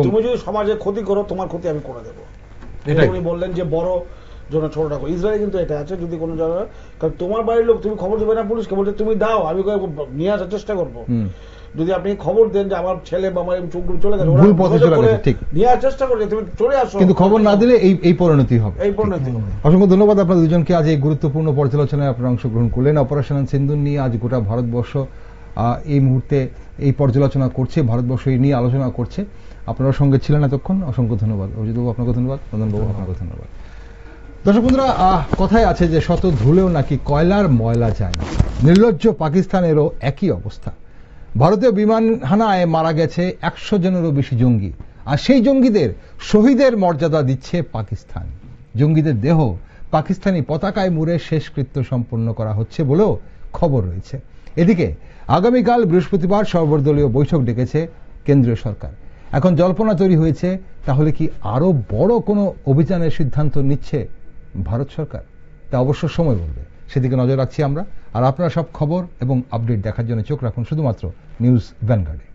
তুমি যদি সমাজে ক্ষতি করো, তোমার ক্ষতি আমি করে দেবো। উনি বললেন যে বড় জন্য ছোটটা করো। ইসরায়েলে কিন্তু এটা আছে, যদি কোনো জায়গায়, কারণ তোমার বাড়ির লোক, তুমি খবর দেবে না পুলিশকে, বলছে তুমি দাও, আমি নিয়ে আসার চেষ্টা করবো। যদি আপনি খবর দেন যে আমার ছেলে বা আমার চোখগুলো চলে গেছে, ভুল পথে চলে গেছে, ঠিক, নিয়ে আসার চেষ্টা করছে, তুমি চলে আসো, কিন্তু খবর না দিলে এই পরিণতি হবে, এই পরিণতি হবে। অসংখ্য ধন্যবাদ আপনাদের দুজনকে। আজ এই গুরুত্বপূর্ণ পর্যালোচনায় আপনারা অংশগ্রহণ করলেন। অপারেশন সিন্দুর নিয়ে আজ গোটা ভারতবর্ষ এই মুহূর্তে এই পর্যালোচনা করছে, ভারতবর্ষ এই নিয়ে আলোচনা করছে। আপনারা সঙ্গে ছিলেন এতক্ষণ, অসংখ্য ধন্যবাদ। অজিতবাবু আপনাকে ধন্যবাদ, নন্দনবাবু আপনাকে ধন্যবাদ। দর্শক বন্ধুরা, কথায় আছে যে শত ধুলেও নাকি কয়লার ময়লা যায় না। নির্লজ্জ পাকিস্তানেরও একই অবস্থা। ভারতীয় বিমান হানায় মারা গেছে 100 জনেরও বেশি জঙ্গি, আর সেই জঙ্গিদের শহীদের মর্যাদা দিচ্ছে পাকিস্তান। জঙ্গিদের দেহ পাকিস্তানি পতাকায় মুড়ে শেষকৃত্য সম্পন্ন করা হচ্ছে বলেও খবর রয়েছে। এদিকে আগামীকাল বৃহস্পতিবার সর্বদলীয় বৈঠক ডেকেছে কেন্দ্রীয় সরকার। এখন জল্পনা তৈরি হয়েছে, তাহলে কি আরো বড় কোনো অভিযানের সিদ্ধান্ত নিচ্ছে ভারত সরকার? তা অবশ্য সময় বলবে, সেদিকে নজর রাখছি আমরা। আর আপনারা সব খবর এবং আপডেট দেখার জন্য চোখ রাখুন শুধুমাত্র নিউজ ভ্যানগার্ডে।